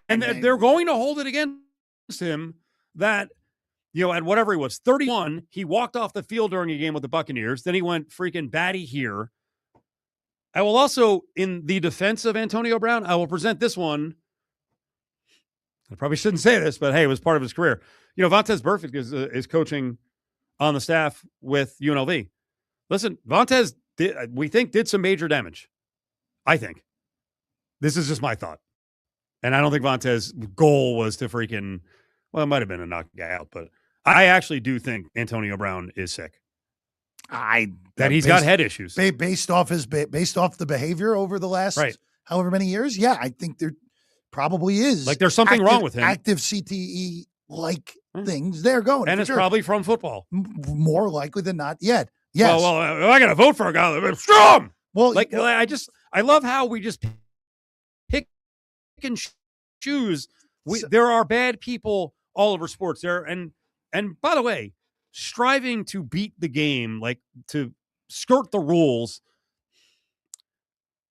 And they're going to hold it against him that, at whatever he was, 31, he walked off the field during a game with the Buccaneers. Then he went freaking batty here. I will also, in the defense of Antonio Brown, I will present this one. I probably shouldn't say this, but hey, it was part of his career. Vontaze Burfict is coaching on the staff with UNLV. Listen, Vontaze, we think, did some major damage. I think. This is just my thought. And I don't think Vontaze's goal was to freaking, well, it might have been to knock the guy out, but I actually do think Antonio Brown is sick. That he's got head issues. Based off the behavior over the last however many years. Yeah, I think there probably is. Like, there's something wrong with him. Active CTE-like things they're going. And it's probably from football. More likely than not yet. Yes. Well, I got to vote for a guy that's strong. Well, I love how we just pick and choose. There are bad people all over sports there. And by the way, striving to beat the game, like to skirt the rules,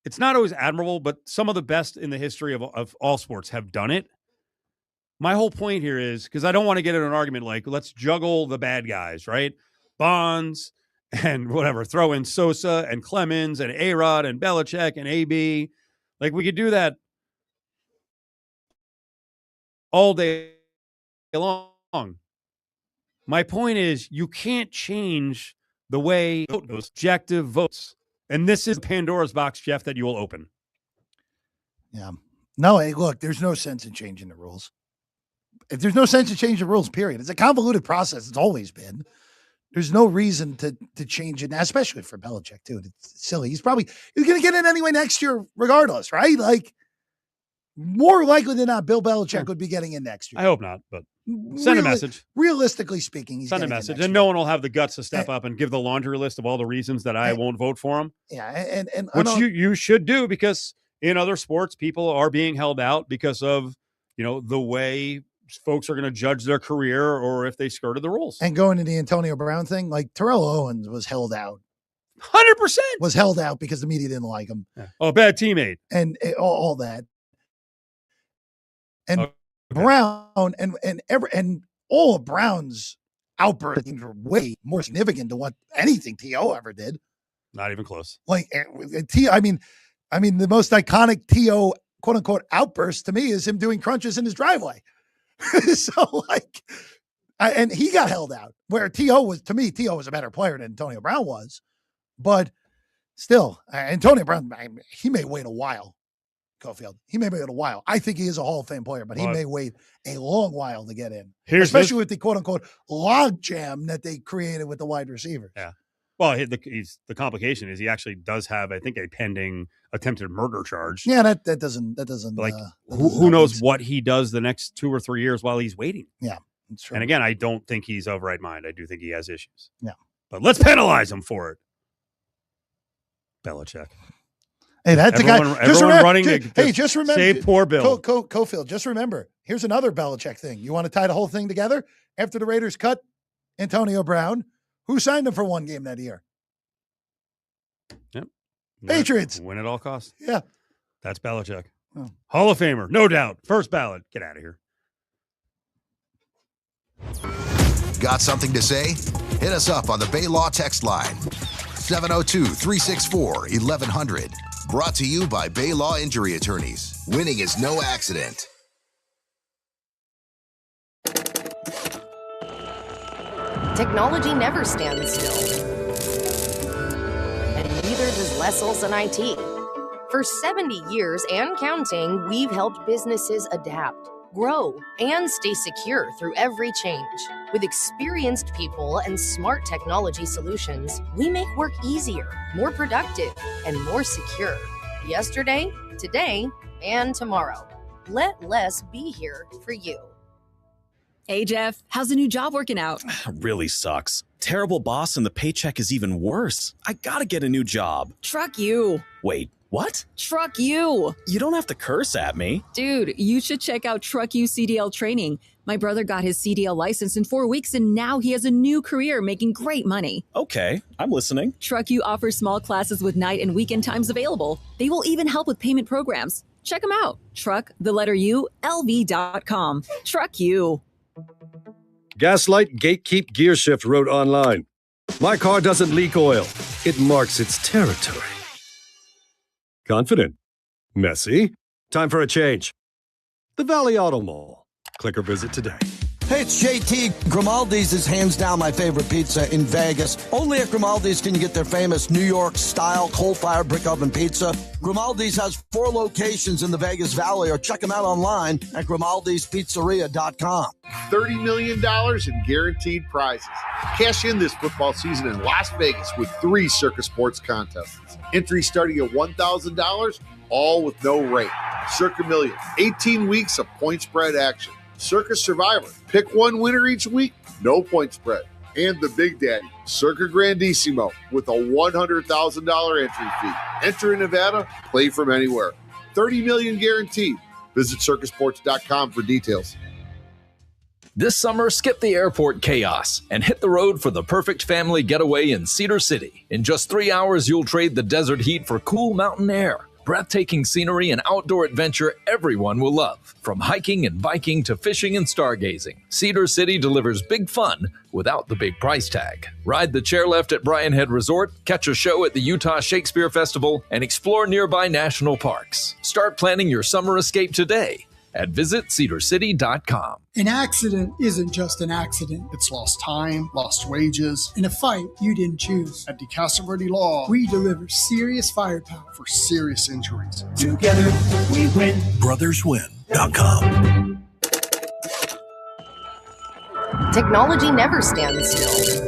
it's not always admirable, but some of the best in the history of all sports have done it. My whole point here is, because I don't want to get in an argument like, let's juggle the bad guys, right? Bonds and whatever, throw in Sosa and Clemens and A-Rod and Belichick and AB. Like, we could do that all day long. My point is, you can't change the way those objective votes. And this is Pandora's box, Jeff, that you will open. Yeah. No, hey, look, there's no sense in changing the rules. If there's no sense in changing the rules, period. It's a convoluted process. It's always been. There's no reason to change it now, especially for Belichick, too. It's silly. He's going to get in anyway next year regardless, right? Like, more likely than not, Bill Belichick would be getting in next year. I hope not, but send a message. Realistically speaking, he's send a message. And no one will have the guts to step up and give the laundry list of all the reasons that I won't vote for him. Yeah, and which you should do, because in other sports, people are being held out because of, the way folks are going to judge their career or if they skirted the rules. And going to the Antonio Brown thing, like Terrell Owens was held out. 100% was held out because the media didn't like him. Yeah. Oh, bad teammate. And all that. And Brown and all of Brown's outbursts were way more significant than what anything T.O. ever did. Not even close. Like I mean, the most iconic T.O. quote unquote outburst to me is him doing crunches in his driveway. So like, and he got held out. Where T.O. was, to me, T.O. was a better player than Antonio Brown was, but still, Antonio Brown, he may wait a while. Cofield, he may wait a while. I think he is a Hall of Fame player, but he may wait a long while to get in, especially with the quote unquote log jam that they created with the wide receivers. Yeah. Well, the complication is he actually does have, I think, a pending attempted murder charge. Yeah, that doesn't like who knows what he does the next 2 or 3 years while he's waiting. Yeah, that's true. And again, I don't think he's of right mind. I do think he has issues. Yeah, but let's penalize him for it. Belichick. Hey, that's the guy. Just remember. Save poor Bill. Cofield, just remember. Here's another Belichick thing. You want to tie the whole thing together? After the Raiders cut Antonio Brown, who signed him for one game that year? Yep. Patriots. Win at all costs. Yeah. That's Belichick. Oh. Hall of Famer, no doubt. First ballot. Get out of here. Got something to say? Hit us up on the Bay Law text line. 702-364-1100. Brought to you by Bay Law Injury Attorneys. Winning is no accident. Technology never stands still. And neither does Les Olson IT. For 70 years and counting, we've helped businesses adapt, grow, and stay secure through every change. With experienced people and smart technology solutions, we make work easier, more productive, and more secure. Yesterday, today, and tomorrow. Let Les be here for you. Hey, Jeff, how's the new job working out? Really sucks. Terrible boss and the paycheck is even worse. I gotta get a new job. Truck you. Wait, what? Truck you. You don't have to curse at me. Dude, you should check out Truck You CDL training. My brother got his CDL license in 4 weeks and now he has a new career making great money. Okay, I'm listening. Truck You offers small classes with night and weekend times available. They will even help with payment programs. Check them out. LV.com. Truck You. Gaslight Gatekeep Gear Shift wrote online. My car doesn't leak oil. It marks its territory. Confident. Messy. Time for a change. The Valley Auto Mall. Click or visit today. Hey, it's JT. Grimaldi's is hands down my favorite pizza in Vegas. Only at Grimaldi's can you get their famous New York-style coal-fired brick oven pizza. Grimaldi's has 4 locations in the Vegas Valley, or check them out online at Grimaldi'sPizzeria.com. $30 million in guaranteed prizes. Cash in this football season in Las Vegas with 3 Circus Sports contests. Entries starting at $1,000, all with no rate. Circa Million, 18 weeks of point spread action. Circus Survivor, pick one winner each week, no point spread. And the Big Daddy, Circa Grandissimo, with a $100,000 entry fee. Enter in Nevada, play from anywhere. $30 million guaranteed. Visit circusports.com for details. This summer, skip the airport chaos and hit the road for the perfect family getaway in Cedar City. In just 3 hours, you'll trade the desert heat for cool mountain air. Breathtaking scenery and outdoor adventure everyone will love. From hiking and biking to fishing and stargazing, Cedar City delivers big fun without the big price tag. Ride the chairlift at Brian Head Resort, catch a show at the Utah Shakespeare Festival, and explore nearby national parks. Start planning your summer escape today at visitcedarcity.com. An accident isn't just an accident. It's lost time, lost wages, in a fight you didn't choose. At DeCastro Verde Law, we deliver serious firepower for serious injuries. Together we win. BrothersWin.com. Technology never stands still.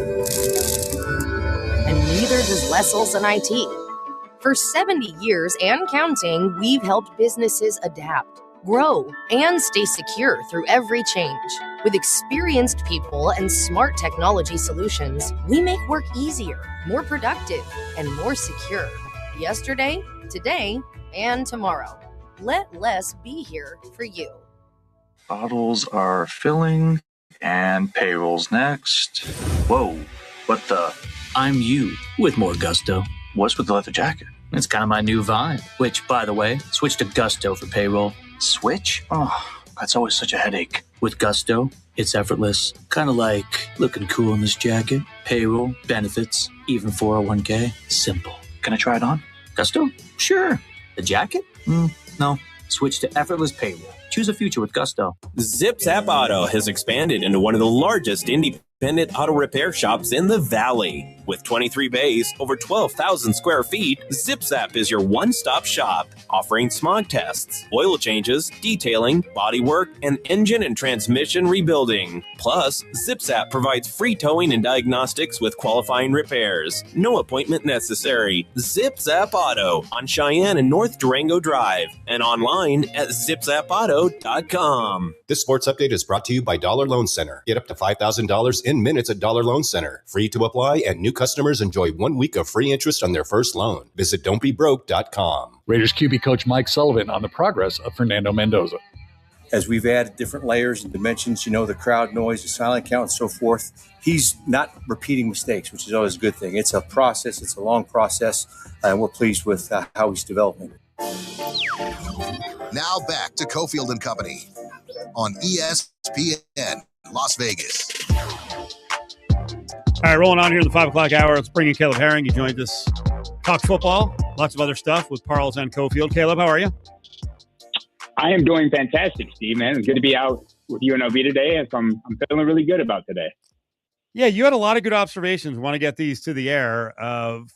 And neither does Les Olson IT. For 70 years and counting, we've helped businesses adapt, grow, and stay secure through every change. With experienced people and smart technology solutions, we make work easier, more productive, and more secure. Yesterday, today, and tomorrow. Let Les be here for you. Bottles are filling, and payroll's next. Whoa, what the? I'm you with more gusto. What's with the leather jacket? It's kind of my new vibe. Which, by the way, switch to Gusto for payroll. Switch? Oh, that's always such a headache. With Gusto, it's effortless. Kind of like looking cool in this jacket. Payroll, benefits, even 401k. Simple. Can I try it on? Gusto? Sure. The jacket? No. Switch to effortless payroll. Choose a future with Gusto. ZipZap Auto has expanded into one of the largest independent auto repair shops in the Valley. With 23 bays, over 12,000 square feet, ZipZap is your one-stop shop, offering smog tests, oil changes, detailing, bodywork, and engine and transmission rebuilding. Plus, ZipZap provides free towing and diagnostics with qualifying repairs. No appointment necessary. ZipZap Auto on Cheyenne and North Durango Drive, and online at zipzapauto.com. This sports update is brought to you by Dollar Loan Center. Get up to $5,000 in minutes at Dollar Loan Center. Free to apply, and new customers enjoy 1 week of free interest on their first loan. Visit don'tbebroke.com. Raiders QB coach Mike Sullivan on the progress of Fernando Mendoza. As we've added different layers and dimensions, the crowd noise, the silent count, and so forth, he's not repeating mistakes, which is always a good thing. It's a process. It's a long process, and we're pleased with how he's developing. Now back to Cofield and Company on ESPN Las Vegas. All right, rolling on here in the 5 o'clock hour. Let's bring in Caleb Herring. He joined us. Talk football, lots of other stuff with Parles and Cofield. Caleb, how are you? I am doing fantastic, Steve, man. It's good to be out with UNLV today. I'm feeling really good about today. Yeah, you had a lot of good observations. Want to get these to the air.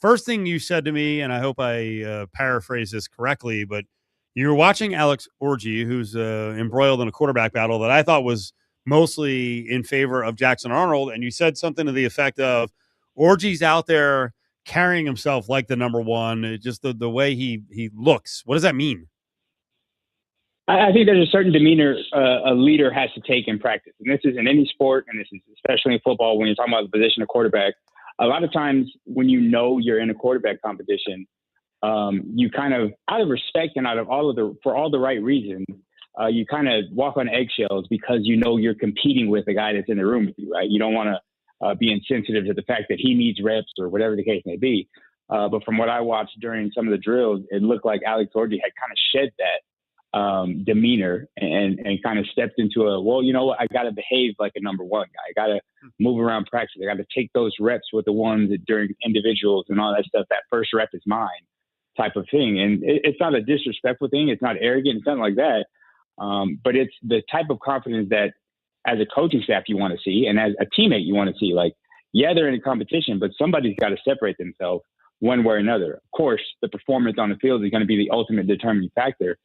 First thing you said to me, and I hope I paraphrase this correctly, but you were watching Alex Orji, who's embroiled in a quarterback battle that I thought was mostly in favor of Jackson Arnold, and you said something to the effect of Orji's out there carrying himself like the number one, just the way he looks. What does that mean? I think there's a certain demeanor a leader has to take in practice. And this is in any sport, and this is especially in football when you're talking about the position of quarterback. A lot of times when you're in a quarterback competition, you kind of, out of respect and for all the right reasons, you kind of walk on eggshells because you're competing with the guy that's in the room with you, right? You don't want to be insensitive to the fact that he needs reps or whatever the case may be. But from what I watched during some of the drills, it looked like Alex Orji had kind of shed that demeanor and kind of stepped into I got to behave like a number one guy. I got to move around practice. I got to take those reps with the ones that during individuals and all that stuff. That first rep is mine type of thing. And it's not a disrespectful thing. It's not arrogant. It's nothing like that. But it's the type of confidence that as a coaching staff you want to see, and as a teammate you want to see. Like, yeah, they're in a competition, but somebody's got to separate themselves one way or another. Of course, the performance on the field is going to be the ultimate determining factor.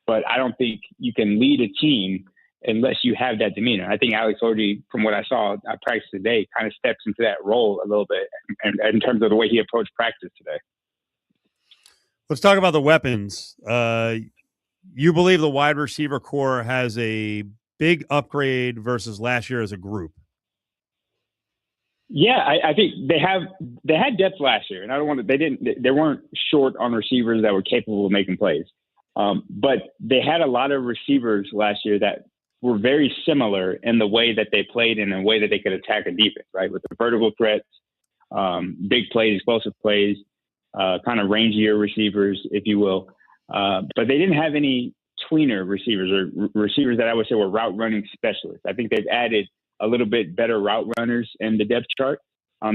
But I don't think you can lead a team unless you have that demeanor. I think Alex Orji, from what I saw at practice today, kind of steps into that role a little bit in terms of the way he approached practice today. Let's talk about the weapons. You believe the wide receiver core has a big upgrade versus last year as a group? Yeah, I think they had depth last year, and they weren't short on receivers that were capable of making plays. But they had a lot of receivers last year that were very similar in the way that they played and the way that they could attack a defense, right? With the vertical threats, big plays, explosive plays, kind of rangier receivers, if you will. But they didn't have any tweener receivers or receivers that I would say were route running specialists. I think they've added a little bit better route runners in the depth chart.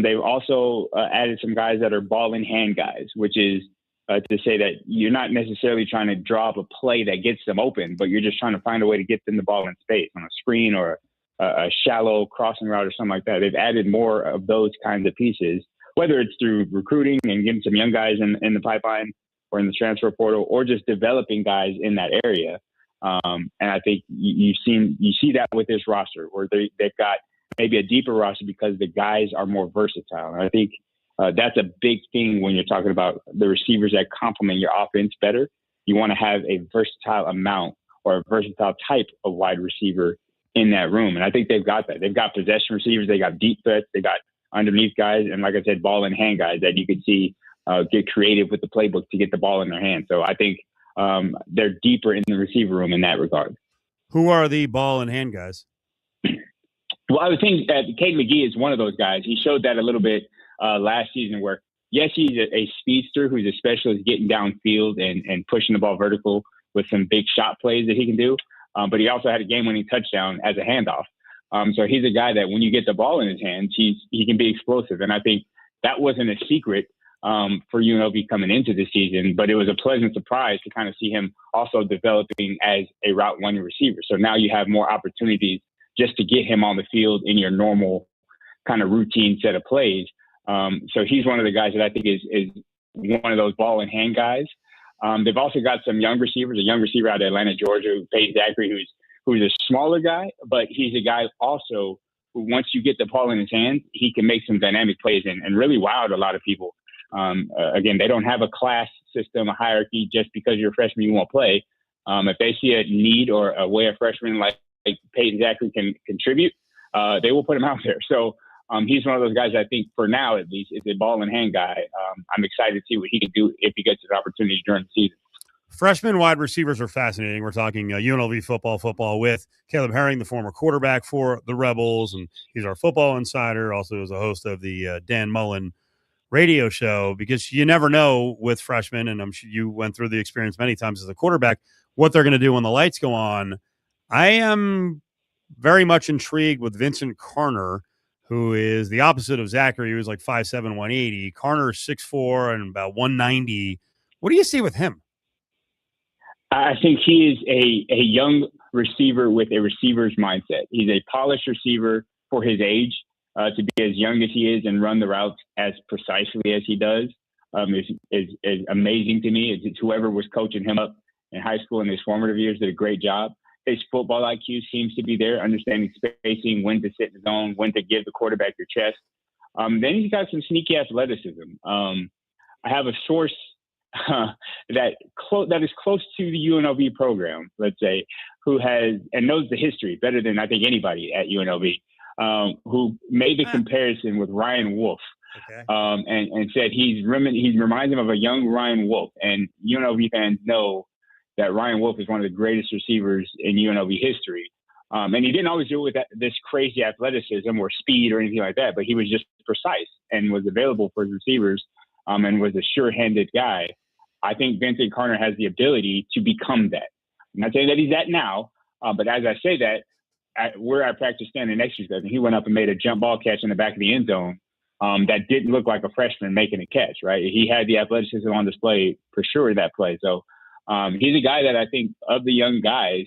They've also added some guys that are ball in hand guys, which is to say that you're not necessarily trying to draw up a play that gets them open, but you're just trying to find a way to get them the ball in space on a screen or a shallow crossing route or something like that. They've added more of those kinds of pieces, whether it's through recruiting and getting some young guys in the pipeline or in the transfer portal, or just developing guys in that area. And I think you see that with this roster, where they've got maybe a deeper roster because the guys are more versatile. And I think that's a big thing when you're talking about the receivers that complement your offense better. You want to have a versatile amount or a versatile type of wide receiver in that room. And I think they've got that. They've got possession receivers. They got deep threats. They got underneath guys. And like I said, ball in hand guys that you could see get creative with the playbook to get the ball in their hands. So I think they're deeper in the receiver room in that regard. Who are the ball and hand guys? Well, I would think that Cade McGee is one of those guys. He showed that a little bit last season where, yes, he's a speedster who's a specialist getting downfield and pushing the ball vertical with some big shot plays that he can do. But he also had a game-winning touchdown as a handoff. So he's a guy that when you get the ball in his hands, he can be explosive. And I think that wasn't a secret for UNLV coming into the season, but it was a pleasant surprise to kind of see him also developing as a route running receiver. So now you have more opportunities just to get him on the field in your normal kind of routine set of plays. So he's one of the guys that I think is one of those ball in hand guys. They've also got some young receivers, a young receiver out of Atlanta, Georgia, Peyton Zachary, who's a smaller guy, but he's a guy also who, once you get the ball in his hands, he can make some dynamic plays and really wowed a lot of people. Again, they don't have a class system, a hierarchy. Just because you're a freshman, you won't play. If they see a need or a way a freshman like Peyton Zachary can contribute, they will put him out there. So he's one of those guys I think for now, at least, is a ball in hand guy. I'm excited to see what he can do if he gets his opportunity during the season. Freshman wide receivers are fascinating. We're talking UNLV football with Caleb Herring, the former quarterback for the Rebels, and he's our football insider, also is a host of the Dan Mullen radio show, because you never know with freshmen, and I'm sure you went through the experience many times as a quarterback, what they're going to do when the lights go on. I am very much intrigued with Vincent Carner, who is the opposite of Zachary, who's like 5'7", 180. Carner's 6'4" and about 190. What do you see with him? I think he is a young receiver with a receiver's mindset. He's a polished receiver for his age. To be as young as he is and run the routes as precisely as he does is amazing to me. It's whoever was coaching him up in high school in his formative years did a great job. His football IQ seems to be there, understanding spacing, when to sit in the zone, when to give the quarterback your chest. Then he's got some sneaky athleticism. I have a source that is close to the UNLV program, let's say, who has and knows the history better than I think anybody at UNLV. Who made the comparison with Ryan Wolf, and said he reminds him of a young Ryan Wolf. And UNLV fans know that Ryan Wolf is one of the greatest receivers in UNLV history. And he didn't always do it with this crazy athleticism or speed or anything like that, but he was just precise and was available for his receivers and was a sure-handed guy. I think Vincent Carner has the ability to become that. I'm not saying that he's that now, but as I say that, we're at practice standing next to each other, and he went up and made a jump ball catch in the back of the end zone that didn't look like a freshman making a catch, right? He had the athleticism on display for sure that play. So he's a guy that I think of the young guys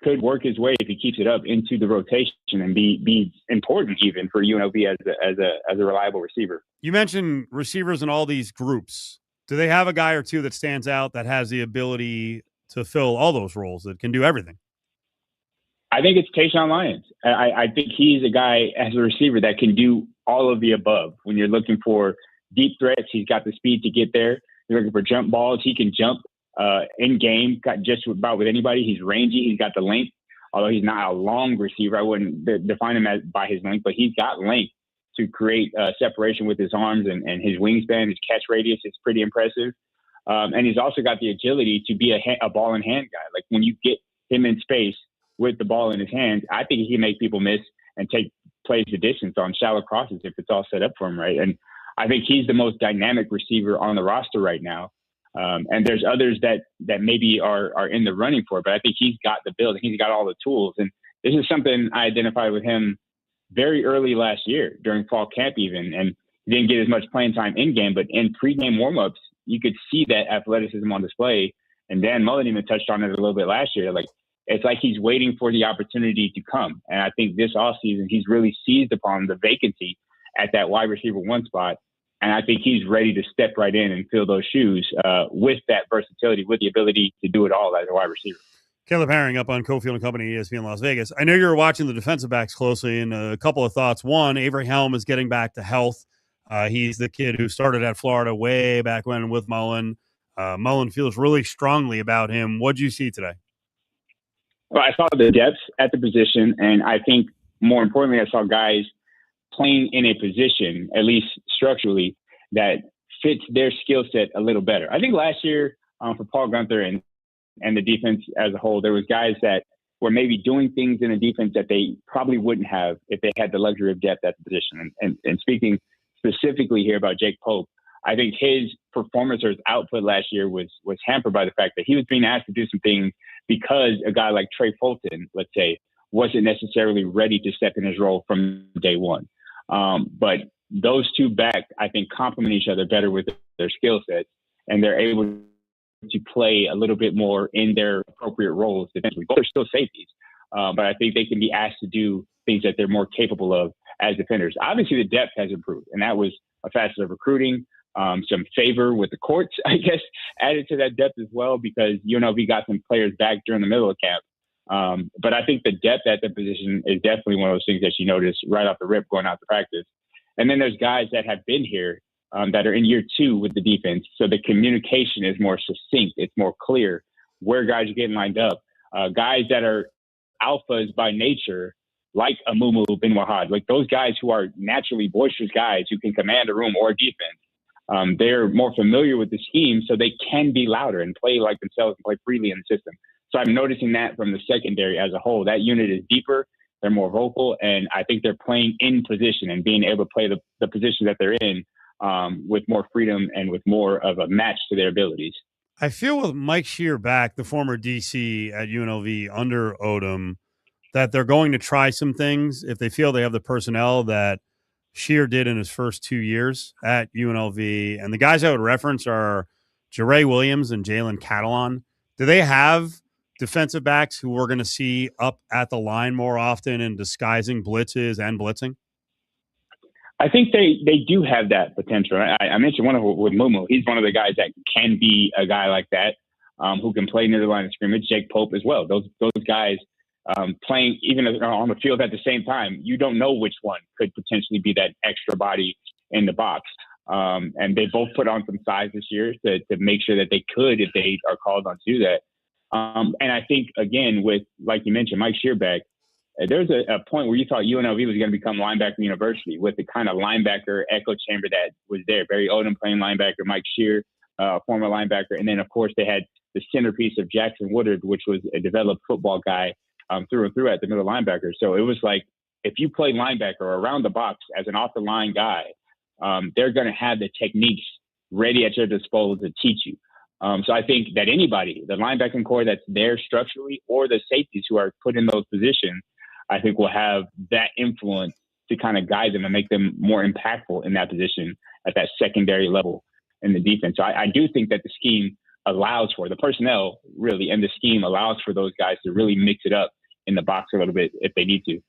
could work his way, if he keeps it up, into the rotation and be important even for UNLV as a reliable receiver. You mentioned receivers in all these groups. Do they have a guy or two that stands out that has the ability to fill all those roles, that can do everything? I think it's Tayshawn Lyons. I think he's a guy as a receiver that can do all of the above. When you're looking for deep threats, he's got the speed to get there. You're looking for jump balls, he can jump in game, got just about with anybody. He's rangy. He's got the length. Although he's not a long receiver, I wouldn't define him by his length, but he's got length to create separation with his arms and his wingspan, his catch radius is pretty impressive. And he's also got the agility to be a ball in hand guy. Like when you get him in space with the ball in his hands, I think he can make people miss and take plays the distance on shallow crosses if it's all set up for him, right? And I think he's the most dynamic receiver on the roster right now. And there's others that maybe are in the running for it, but I think he's got the build and he's got all the tools. And this is something I identified with him very early last year during fall camp even, and he didn't get as much playing time in game, but in pregame warmups, you could see that athleticism on display. And Dan Mullen even touched on it a little bit last year. Like, it's like he's waiting for the opportunity to come. And I think this offseason, he's really seized upon the vacancy at that wide receiver one spot. And I think he's ready to step right in and fill those shoes with that versatility, with the ability to do it all as a wide receiver. Caleb Herring up on Cofield & Company, ESPN Las Vegas. I know you're watching the defensive backs closely, and a couple of thoughts. One, Avery Helm is getting back to health. He's the kid who started at Florida way back when with Mullen. Mullen feels really strongly about him. What'd you see today? Well, I saw the depth at the position, and I think more importantly, I saw guys playing in a position, at least structurally, that fits their skill set a little better. I think last year for Paul Gunther and the defense as a whole, there was guys that were maybe doing things in the defense that they probably wouldn't have if they had the luxury of depth at the position. And speaking specifically here about Jake Pope, I think his performance or his output last year was hampered by the fact that he was being asked to do some things because a guy like Trey Fulton, let's say, wasn't necessarily ready to step in his role from day one. But those two back, I think, complement each other better with their skill sets, and they're able to play a little bit more in their appropriate roles defensively. Both are still safeties, but I think they can be asked to do things that they're more capable of as defenders. Obviously, the depth has improved, and that was a facet of recruiting. Some favor with the courts, I guess, added to that depth as well, because UNLV got some players back during the middle of camp. But I think the depth at the position is definitely one of those things that you notice right off the rip going out to practice. And then there's guys that have been here that are in year 2 with the defense. So the communication is more succinct. It's more clear where guys are getting lined up. Guys that are alphas by nature, like Amumu bin Wahad, like those guys who are naturally boisterous guys who can command a room or a defense. They're more familiar with the scheme, so they can be louder and play like themselves and play freely in the system. So I'm noticing that from the secondary as a whole. That unit is deeper. They're more vocal, and I think they're playing in position and being able to play the position that they're in with more freedom and with more of a match to their abilities. I feel with Mike Scheer back, the former DC at UNLV under Odom, that they're going to try some things if they feel they have the personnel that Scheer did in his first 2 years at UNLV. And the guys I would reference are Jare Williams and Jalen Catalon. Do they have defensive backs who we're going to see up at the line more often and disguising blitzes and blitzing? I think they do have that potential. I mentioned one of them with Mumu. He's one of the guys that can be a guy like that, who can play near the line of scrimmage. Jake Pope as well. Those guys playing even on the field at the same time, you don't know which one could potentially be that extra body in the box. And they both put on some size this year to make sure that they could, if they are called on to do that. And I think, again, with, like you mentioned, Mike Scheer back, there's a point where you thought UNLV was going to become linebacker university with the kind of linebacker echo chamber that was there. Barry Odom playing linebacker, Mike Scheer, former linebacker. And then, of course, they had the centerpiece of Jackson Woodard, which was a developed football guy through and through at the middle linebacker. So it was like, if you play linebacker around the box as an off-the-line guy, they're going to have the techniques ready at your disposal to teach you. So I think that anybody, the linebacking core that's there structurally, or the safeties who are put in those positions, I think will have that influence to kind of guide them and make them more impactful in that position at that secondary level in the defense. So I do think that the scheme allows for, the personnel really, and the scheme allows for those guys to really mix it up in the box a little bit if they need to.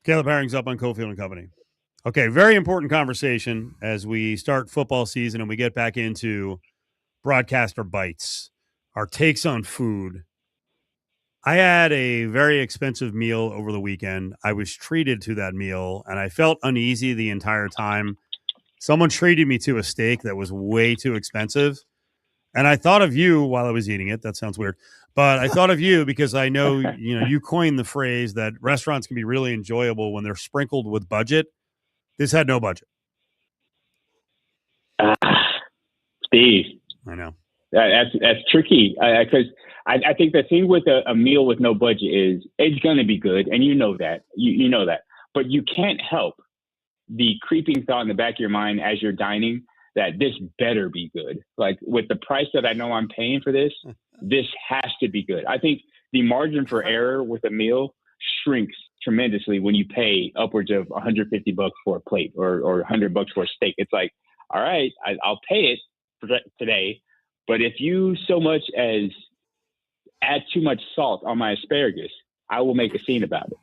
Caleb Herring's up on Cofield and Company. Okay, very important conversation as we start football season and we get back into Broadcaster Bites, our takes on food. I had a very expensive meal over the weekend. I was treated to that meal, and I felt uneasy the entire time. Someone treated me to a steak that was way too expensive, and I thought of you while I was eating it. That sounds weird, but I thought of you because I know you coined the phrase that restaurants can be really enjoyable when they're sprinkled with budget. This had no budget. Steve, I know. That's tricky because I think the thing with a meal with no budget is it's going to be good, and you know that. You know that. But you can't help the creeping thought in the back of your mind as you're dining that this better be good. Like, with the price that I know I'm paying for this, this has to be good. I think the margin for error with a meal shrinks tremendously when you pay upwards of $150 for a plate or $100 for a steak. It's like, all right, I'll pay it for today. But if you so much as add too much salt on my asparagus, I will make a scene about it.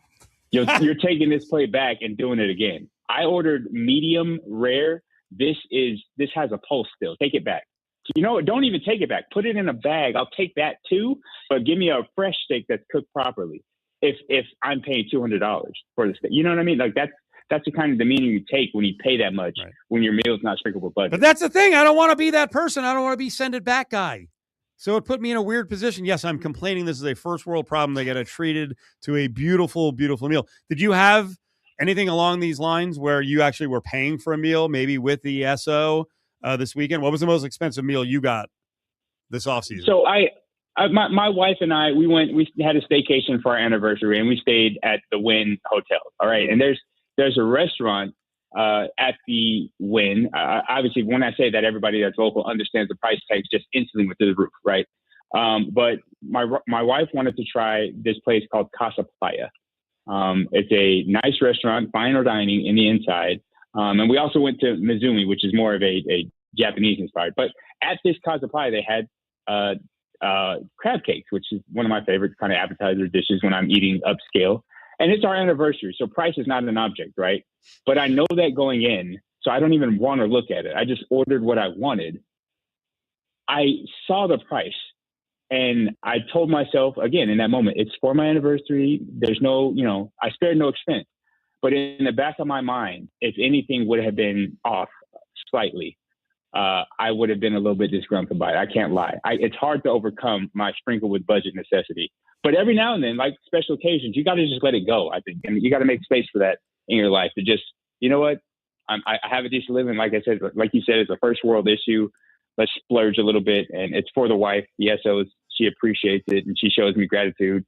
You're taking this plate back and doing it again. I ordered medium rare. This has a pulse still. Take it back. You know what? Don't even take it back. Put it in a bag. I'll take that too. But give me a fresh steak that's cooked properly. If I'm paying $200 for the steak, you know what I mean? Like that's the kind of demeanor you take when you pay that much, right, when your meal's not sprinkled with budget. But that's the thing. I don't want to be that person. I don't want to be send it back guy. So it put me in a weird position. Yes, I'm complaining this is a first world problem. They get treated to a beautiful, beautiful meal. Did you have anything along these lines where you actually were paying for a meal, maybe with the ESO this weekend? What was the most expensive meal you got this offseason? So My wife and I, we had a staycation for our anniversary, and we stayed at the Wynn Hotel. All right. And there's a restaurant at the Wynn. Obviously, when I say that, everybody that's local understands the price tags just instantly went through the roof, right? But my wife wanted to try this place called Casa Playa. It's a nice restaurant, finer dining in the inside. And we also went to Mizumi, which is more of a Japanese inspired. But at this Casa Playa, they had crab cakes, which is one of my favorite kind of appetizer dishes when I'm eating upscale. And it's our anniversary, so price is not an object, right? But I know that going in, so I don't even want to look at it. I just ordered what I wanted. I saw the price, and I told myself, again, in that moment, it's for my anniversary. There's no, I spared no expense. But in the back of my mind, if anything would have been off slightly, I would have been a little bit disgruntled by it. I can't lie. It's hard to overcome my sprinkle with budget necessity. But every now and then, like special occasions, you got to just let it go, I think. And you got to make space for that in your life to just, you know what? I have a decent living. Like I said, like you said, it's a first world issue. Let's splurge a little bit. And it's for the wife. The SOs, she appreciates it. And she shows me gratitude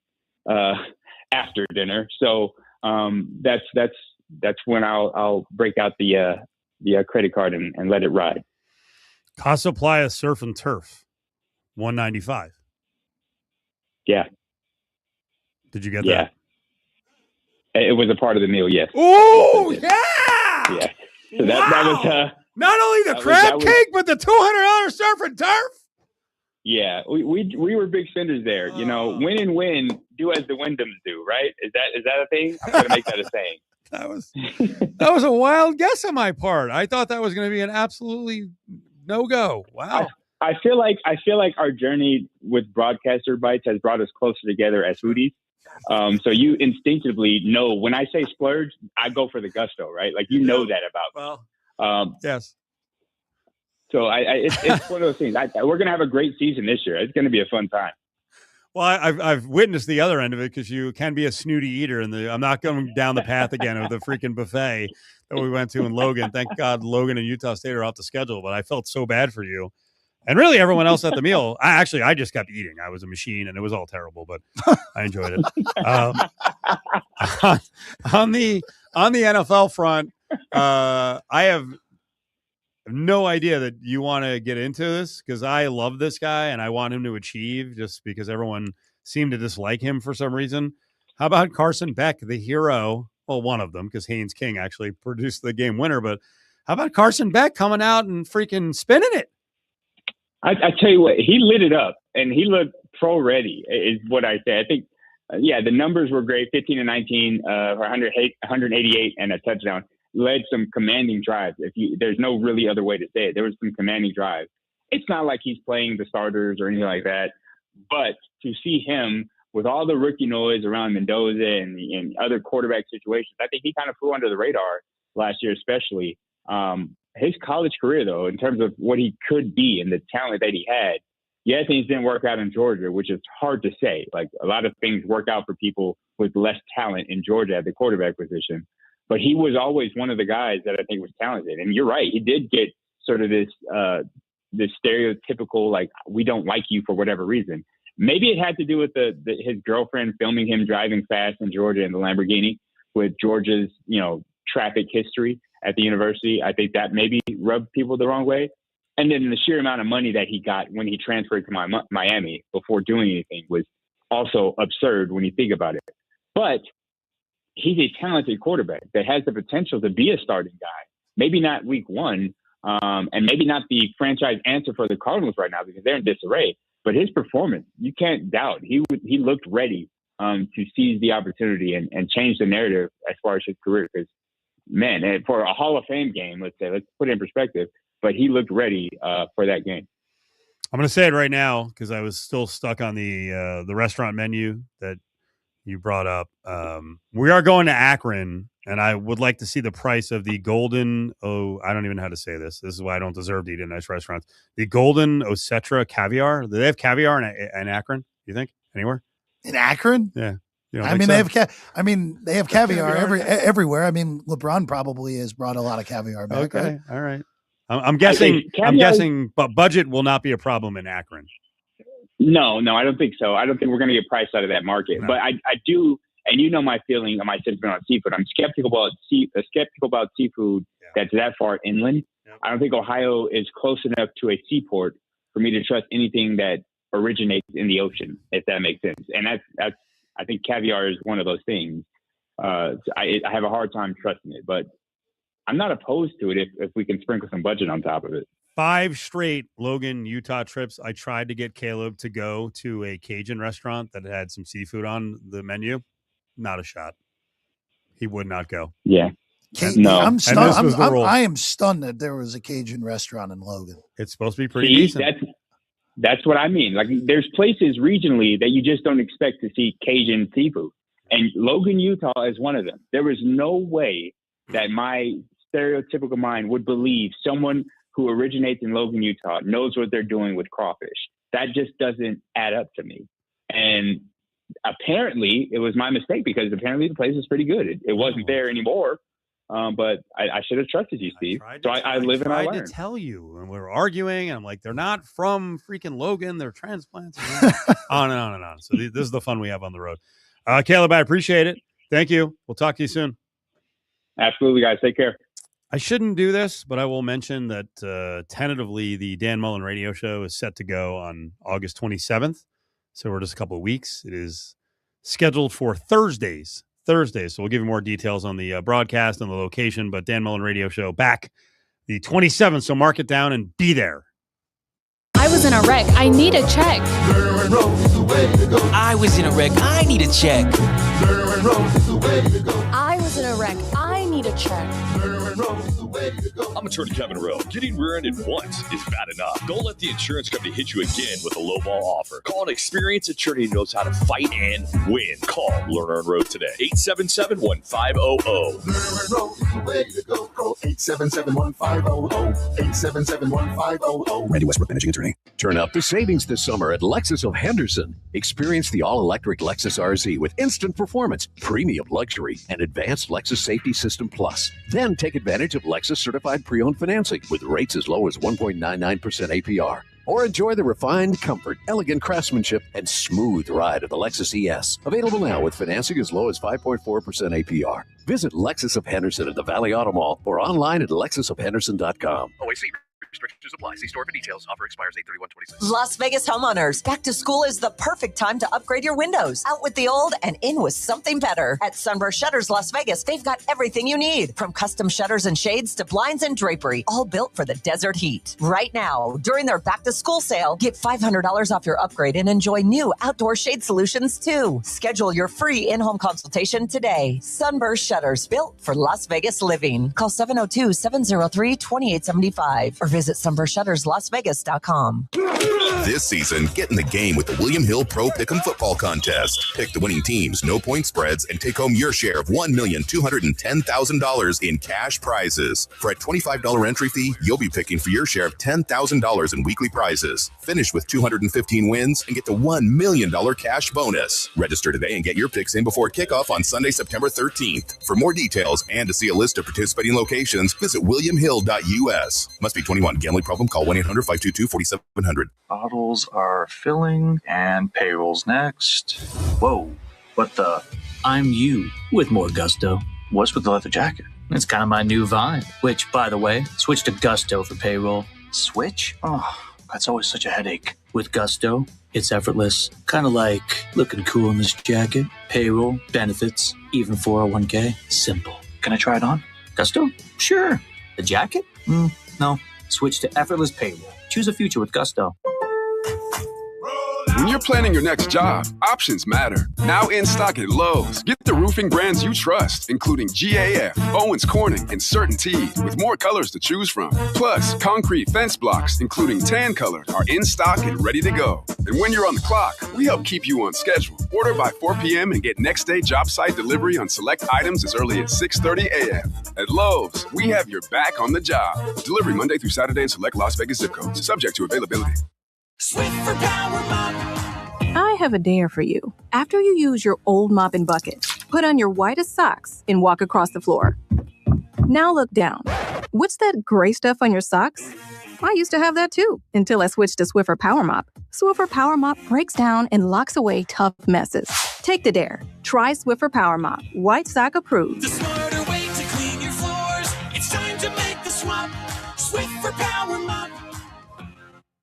after dinner. So that's when I'll break out the credit card and let it ride. Casa Playa Surf and Turf, $195. Yeah. Did you get that? Yeah. It was a part of the meal, yes. Oh, yeah! Yeah. So that was... Not only the crab cake, but the $200 surf and turf? Yeah. We were big spenders there. Win and win, do as the Wyndhams do, right? Is that a thing? I'm going to make that a saying. That was a wild guess on my part. I thought that was going to be an absolutely no-go. Wow. I feel like our journey with Broadcaster Bites has brought us closer together as foodies. So you instinctively know when I say splurge, I go for the gusto, right? Like that about me. Yes. So it's one of those things. We're going to have a great season this year. It's going to be a fun time. Well, I've witnessed the other end of it because you can be a snooty eater, and I'm not going down the path again of the freaking buffet that we went to in Logan. Thank God Logan and Utah State are off the schedule, but I felt so bad for you. And really everyone else at the meal. I just kept eating. I was a machine, and it was all terrible, but I enjoyed it. On the NFL front, I have no idea that you want to get into this because I love this guy and I want him to achieve just because everyone seemed to dislike him for some reason. How about Carson Beck, the hero? Well, one of them, because Haynes King actually produced the game winner. But how about Carson Beck coming out and freaking spinning it? I tell you what, he lit it up and he looked pro ready is what I say. I think, the numbers were great. 15 and 19, 188 and a touchdown. Led some commanding drives. There's no really other way to say it. There was some commanding drives. It's not like he's playing the starters or anything like that, but to see him with all the rookie noise around Mendoza and other quarterback situations, I think he kind of flew under the radar last year, especially. His college career, though, in terms of what he could be and the talent that he had, things didn't work out in Georgia, which is hard to say. Like a lot of things work out for people with less talent in Georgia at the quarterback position. But he was always one of the guys that I think was talented. And you're right. He did get sort of this stereotypical, like, we don't like you for whatever reason. Maybe it had to do with his girlfriend filming him driving fast in Georgia in the Lamborghini with Georgia's, traffic history at the university. I think that maybe rubbed people the wrong way. And then the sheer amount of money that he got when he transferred to Miami before doing anything was also absurd when you think about it. But he's a talented quarterback that has the potential to be a starting guy. Maybe not week one, and maybe not the franchise answer for the Cardinals right now because they're in disarray. But his performance, you can't doubt. He looked ready to seize the opportunity and change the narrative as far as his career. Because, man, for a Hall of Fame game, let's put it in perspective, but he looked ready for that game. I'm going to say it right now because I was still stuck on the restaurant menu that you brought up. We are going to Akron, and I would like to see the price of the golden. I don't even know how to say this. This is why I don't deserve to eat in nice restaurants. The golden Osetra caviar. Do they have caviar in Akron? You think anywhere in Akron? Yeah. They have caviar everywhere. I mean, LeBron probably has brought a lot of caviar back. Okay, right? All right. I'm guessing, but budget will not be a problem in Akron. No, I don't think so. I don't think we're going to get priced out of that market. No. But I do, and you know my feeling, my sentiment on seafood. I'm skeptical about seafood that's that far inland. Yep. I don't think Ohio is close enough to a seaport for me to trust anything that originates in the ocean, if that makes sense. And that's I think caviar is one of those things. I have a hard time trusting it, but I'm not opposed to it if we can sprinkle some budget on top of it. 5 straight Logan, Utah trips. I tried to get Caleb to go to a Cajun restaurant that had some seafood on the menu. Not a shot. He would not go. Yeah. No, I'm stunned. I am stunned that there was a Cajun restaurant in Logan. It's supposed to be pretty decent. That's what I mean. Like, there's places regionally that you just don't expect to see Cajun seafood, and Logan, Utah is one of them. There was no way that my stereotypical mind would believe someone who originates in Logan, Utah knows what they're doing with crawfish. That just doesn't add up to me. And apparently it was my mistake, because apparently the place is pretty good. It wasn't there anymore. But I should have trusted you, Steve. I live and I tried learn. to tell you, and we were arguing, and I'm like, they're not from freaking Logan. They're transplants. On and on and on. So this is the fun we have on the road. Caleb, I appreciate it. Thank you. We'll talk to you soon. Absolutely, guys. Take care. I shouldn't do this, but I will mention that tentatively the Dan Mullen radio show is set to go on August 27th. So we're just a couple of weeks. It is scheduled for Thursdays. So we'll give you more details on the broadcast and the location. But Dan Mullen radio show back the 27th. So mark it down and be there. I was in a wreck. I need a check. I was in a wreck. I need a check. I was in a wreck. I need a check. I'm Attorney Kevin Rowe. Getting rear-ended once is bad enough. Don't let the insurance company hit you again with a lowball offer. Call an experienced attorney who knows how to fight and win. Call Lerner and Rowe today. 877-1500. Call 877-1500. 877-1500. Randy Westbrook, managing attorney. Turn up the savings this summer at Lexus of Henderson. Experience the all-electric Lexus RZ with instant performance, premium luxury, and advanced Lexus Safety System Plus. Then take advantage of Lexus certified pre-owned financing with rates as low as 1.99% APR. Or enjoy the refined comfort, elegant craftsmanship, and smooth ride of the Lexus ES. Available now with financing as low as 5.4% APR. Visit Lexus of Henderson at the Valley Auto Mall or online at lexusofhenderson.com. OAC. Restrictions apply. See store for details. Offer expires 8/31/26. Las Vegas homeowners, back to school is the perfect time to upgrade your windows. Out with the old and in with something better. At Sunburst Shutters Las Vegas, they've got everything you need, from custom shutters and shades to blinds and drapery, all built for the desert heat. Right now, during their back to school sale, get $500 off your upgrade and enjoy new outdoor shade solutions too. Schedule your free in-home consultation today. Sunburst Shutters, built for Las Vegas living. Call 702-703-2875 or visit sunburstshutterslasvegas.com. This season, get in the game with the William Hill Pro Pick'em Football Contest. Pick the winning teams, no point spreads, and take home your share of $1,210,000 in cash prizes. For a $25 entry fee, you'll be picking for your share of $10,000 in weekly prizes. Finish with 215 wins and get the $1 million cash bonus. Register today and get your picks in before kickoff on Sunday, September 13th. For more details and to see a list of participating locations, visit williamhill.us. Must be 21. Gambling problem? Call 1-800-522-4700. Bottles are filling and payroll's next. Whoa, what the? I'm you with more gusto. What's with the leather jacket? It's kind of my new vibe. Which, by the way, switch to Gusto for payroll. Switch? Oh, that's always such a headache. With Gusto, it's effortless. Kind of like looking cool in this jacket. Payroll, benefits, even 401k. Simple. Can I try it on? Gusto? Sure. The jacket? No. Switch to effortless payroll. Choose a future with Gusto. When you're planning your next job, options matter. Now in stock at Lowe's. Get the roofing brands you trust, including GAF, Owens Corning, and CertainTeed, with more colors to choose from. Plus, concrete fence blocks, including tan color, are in stock and ready to go. And when you're on the clock, we help keep you on schedule. Order by 4 p.m. and get next day job site delivery on select items as early as 6:30 a.m. At Lowe's, we have your back on the job. Delivery Monday through Saturday in select Las Vegas zip codes, subject to availability. Swiffer Power Mop. I have a dare for you. After you use your old mop and bucket, put on your whitest socks and walk across the floor. Now look down. What's that gray stuff on your socks? I used to have that too, until I switched to Swiffer Power Mop. Swiffer Power Mop breaks down and locks away tough messes. Take the dare. Try Swiffer Power Mop. White sock approved. The smarter way to clean your floors. It's time to make the swap. Swiffer Power Mop.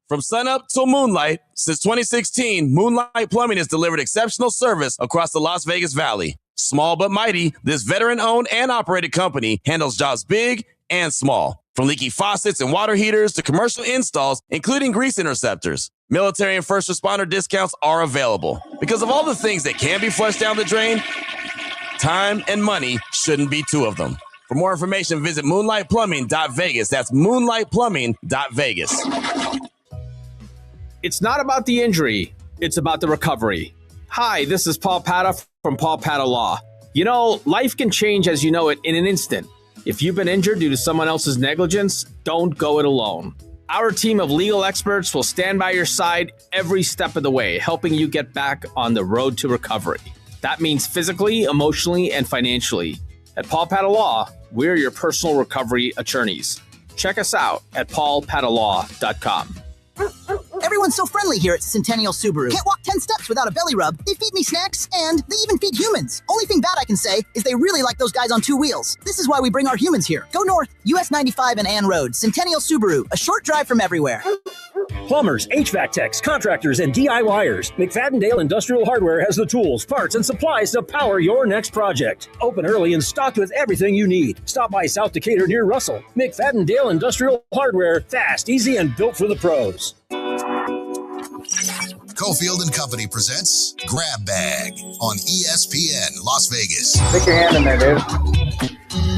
From sunup till moonlight, since 2016, Moonlight Plumbing has delivered exceptional service across the Las Vegas Valley. Small but mighty, this veteran-owned and operated company handles jobs big and small. From leaky faucets and water heaters to commercial installs, including grease interceptors. Military and first responder discounts are available. Because of all the things that can be flushed down the drain, time and money shouldn't be two of them. For more information, visit moonlightplumbing.vegas. That's moonlightplumbing.vegas. It's not about the injury, it's about the recovery. Hi, this is Paul Pata from Paul Pata Law. You know, life can change as you know it in an instant. If you've been injured due to someone else's negligence, don't go it alone. Our team of legal experts will stand by your side every step of the way, helping you get back on the road to recovery. That means physically, emotionally, and financially. At Paul Pata Law, we're your personal recovery attorneys. Check us out at paulpatalaw.com. Everyone's so friendly here at Centennial Subaru. Can't walk 10 steps without a belly rub. They feed me snacks, and they even feed humans. Only thing bad I can say is they really like those guys on two wheels. This is why we bring our humans here. Go north, US 95 and Ann Road. Centennial Subaru, a short drive from everywhere. Plumbers, HVAC techs, contractors, and DIYers. McFadden-Dale Industrial Hardware has the tools, parts, and supplies to power your next project. Open early and stocked with everything you need. Stop by South Decatur near Russell. McFadden-Dale Industrial Hardware. Fast, easy, and built for the pros. Cofield and Company presents Grab Bag on ESPN Las Vegas. Stick your hand in there, dude.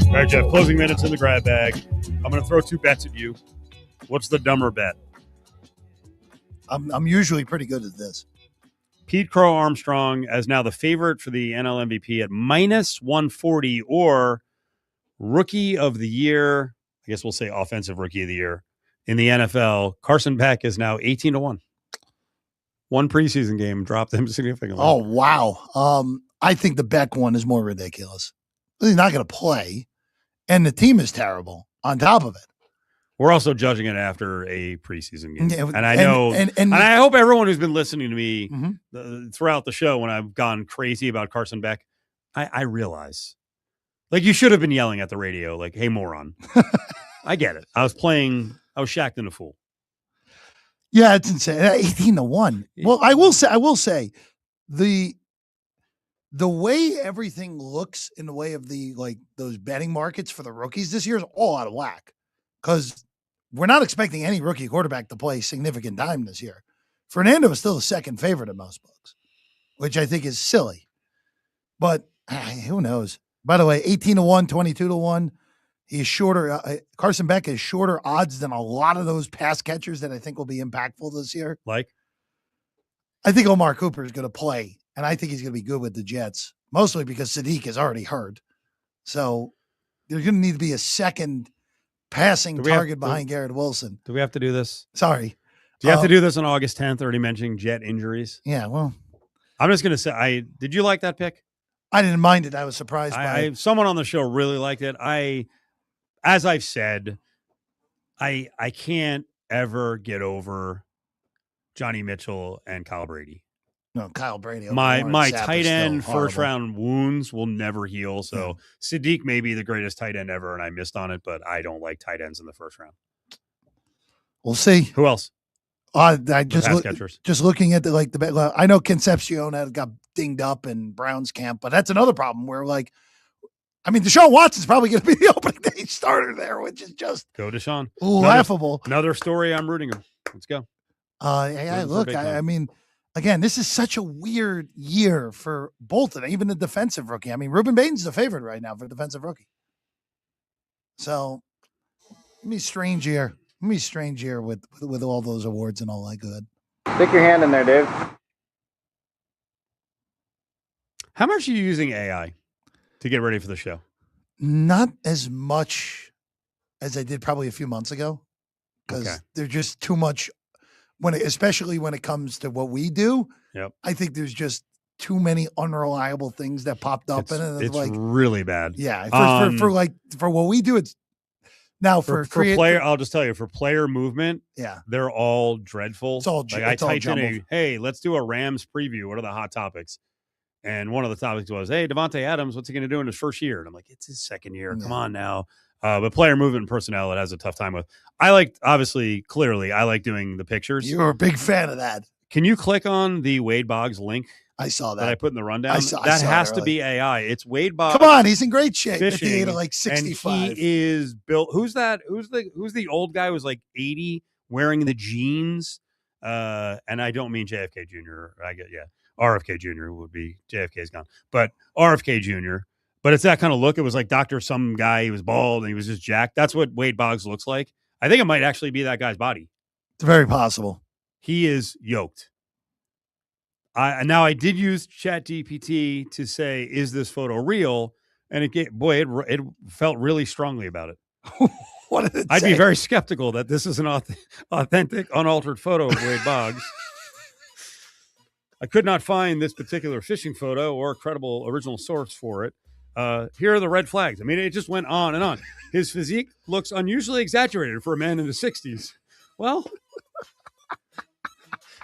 All right, Jeff, closing minutes in the grab bag. I'm going to throw two bets at you. What's the dumber bet? I'm usually pretty good at this. Pete Crow Armstrong as now the favorite for the NL MVP at minus 140, or rookie of the year, I guess we'll say offensive rookie of the year in the NFL. Carson Beck is now 18-1. One preseason game dropped him significantly. Oh, wow. I think the Beck one is more ridiculous. He's not going to play, and the team is terrible on top of it. We're also judging it after a preseason game. Yeah, and I know, and I hope everyone who's been listening to me throughout the show when I've gone crazy about Carson Beck, I realize, like, you should have been yelling at the radio, like, hey, moron. I get it. I was shacked in a fool. Yeah, it's insane. 18-1. Well, I will say the way everything looks in the way of the, like, those betting markets for the rookies this year is all out of whack, because we're not expecting any rookie quarterback to play significant time this year. Fernando is still the second favorite in most books, which I think is silly, but who knows? By the way, 18-1, 22-1. He's shorter. Carson Beck is shorter odds than a lot of those pass catchers that I think will be impactful this year. Like, I think Omar Cooper is going to play, and I think he's going to be good with the Jets, mostly because Sadiq is already hurt. So there's going to need to be a second passing target behind Garrett Wilson. Do we have to do this? Sorry. Do you have to do this on August 10th, already mentioning Jet injuries? Yeah, well. I'm just going to say, did you like that pick? I didn't mind it. I was surprised by it. Someone on the show really liked it. As I've said, I can't ever get over Johnny Mitchell and Kyle Brady. No, Kyle Brady. My tight end first round wounds will never heal. So Sadiq may be the greatest tight end ever, and I missed on it, but I don't like tight ends in the first round. We'll see. Who else? I just looking at I know Concepcion got dinged up in Browns camp, but that's another problem where, like, I mean, Deshaun Watson's probably going to be the opening day starter there, which is just go Deshaun. Laughable. Another story. I'm rooting him. Let's go. I mean, again, this is such a weird year for Bolton, even the defensive rookie. I mean, Ruben Baden's the favorite right now for defensive rookie. So, it'll be a strange year. It'll be a strange year with all those awards and all that good. Stick your hand in there, Dave. How much are you using AI to get ready for the show? Not as much as I did probably a few months ago, because they're just too much especially when it comes to what we do. Yep. I think there's just too many unreliable things that popped up in it. It's like really bad. Yeah. For what we do, it's Now for player, I'll just tell you, for player movement, yeah, they're all dreadful. It's all like I it's all typed in jumbled. hey, let's do a Rams preview. What are the hot topics? And one of the topics was, hey, Devontae Adams, what's he going to do in his first year? And I'm like, it's his second year. Come on now. But player movement and personnel, it has a tough time with. I like, obviously, clearly, I like doing the pictures. You're a big fan of that. Can you click on the Wade Boggs link? I saw that. I put in the rundown. I saw that it has to early. be AI. It's Wade Boggs. Come on, he's in great shape. At Fishing, the age of like 65. And he is built. Who's that? Who's the old guy who's like 80 wearing the jeans? And I don't mean JFK Jr. I get RFK Jr. would be JFK's gone, but RFK Jr. But it's that kind of look. It was like some guy. He was bald and he was just jacked. That's what Wade Boggs looks like. I think it might actually be that guy's body. It's very possible. He is yoked. Now I did use ChatGPT to say, is this photo real? And it felt really strongly about it. What did it I'd say? be very skeptical that this is an authentic, unaltered photo of Wade Boggs. I could not find this particular fishing photo or a credible original source for it. Here are the red flags. I mean, it just went on and on. His physique looks unusually exaggerated for a man in his 60s. Well,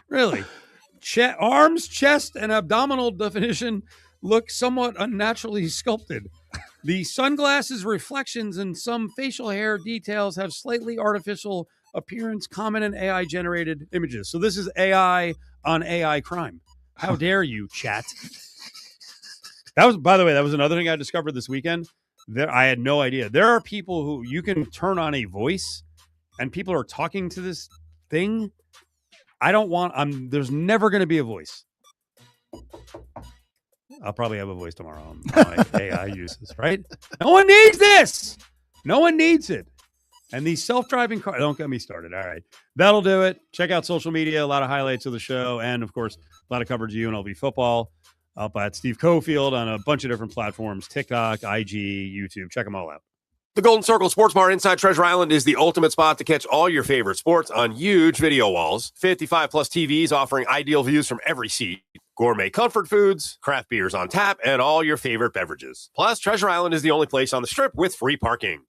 really. Arms, chest, and abdominal definition look somewhat unnaturally sculpted. The sunglasses reflections and some facial hair details have slightly artificial appearance common in AI-generated images. So this is AI on AI crime. How dare you, chat? By the way, that was another thing I discovered this weekend. I had no idea. There are people who you can turn on a voice and people are talking to this thing. There's never going to be a voice. I'll probably have a voice tomorrow on my AI uses, right? No one needs this. No one needs it. And these self-driving cars, don't get me started. All right. That'll do it. Check out social media, a lot of highlights of the show, and, of course, a lot of coverage of UNLV football up at Steve Cofield on a bunch of different platforms, TikTok, IG, YouTube. Check them all out. The Golden Circle Sports Bar inside Treasure Island is the ultimate spot to catch all your favorite sports on huge video walls. 55-plus TVs offering ideal views from every seat. Gourmet comfort foods, craft beers on tap, and all your favorite beverages. Plus, Treasure Island is the only place on the Strip with free parking.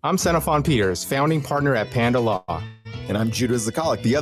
I'm Xenophon Peters, founding partner at Panda Law. And I'm Judah Zakalik, the other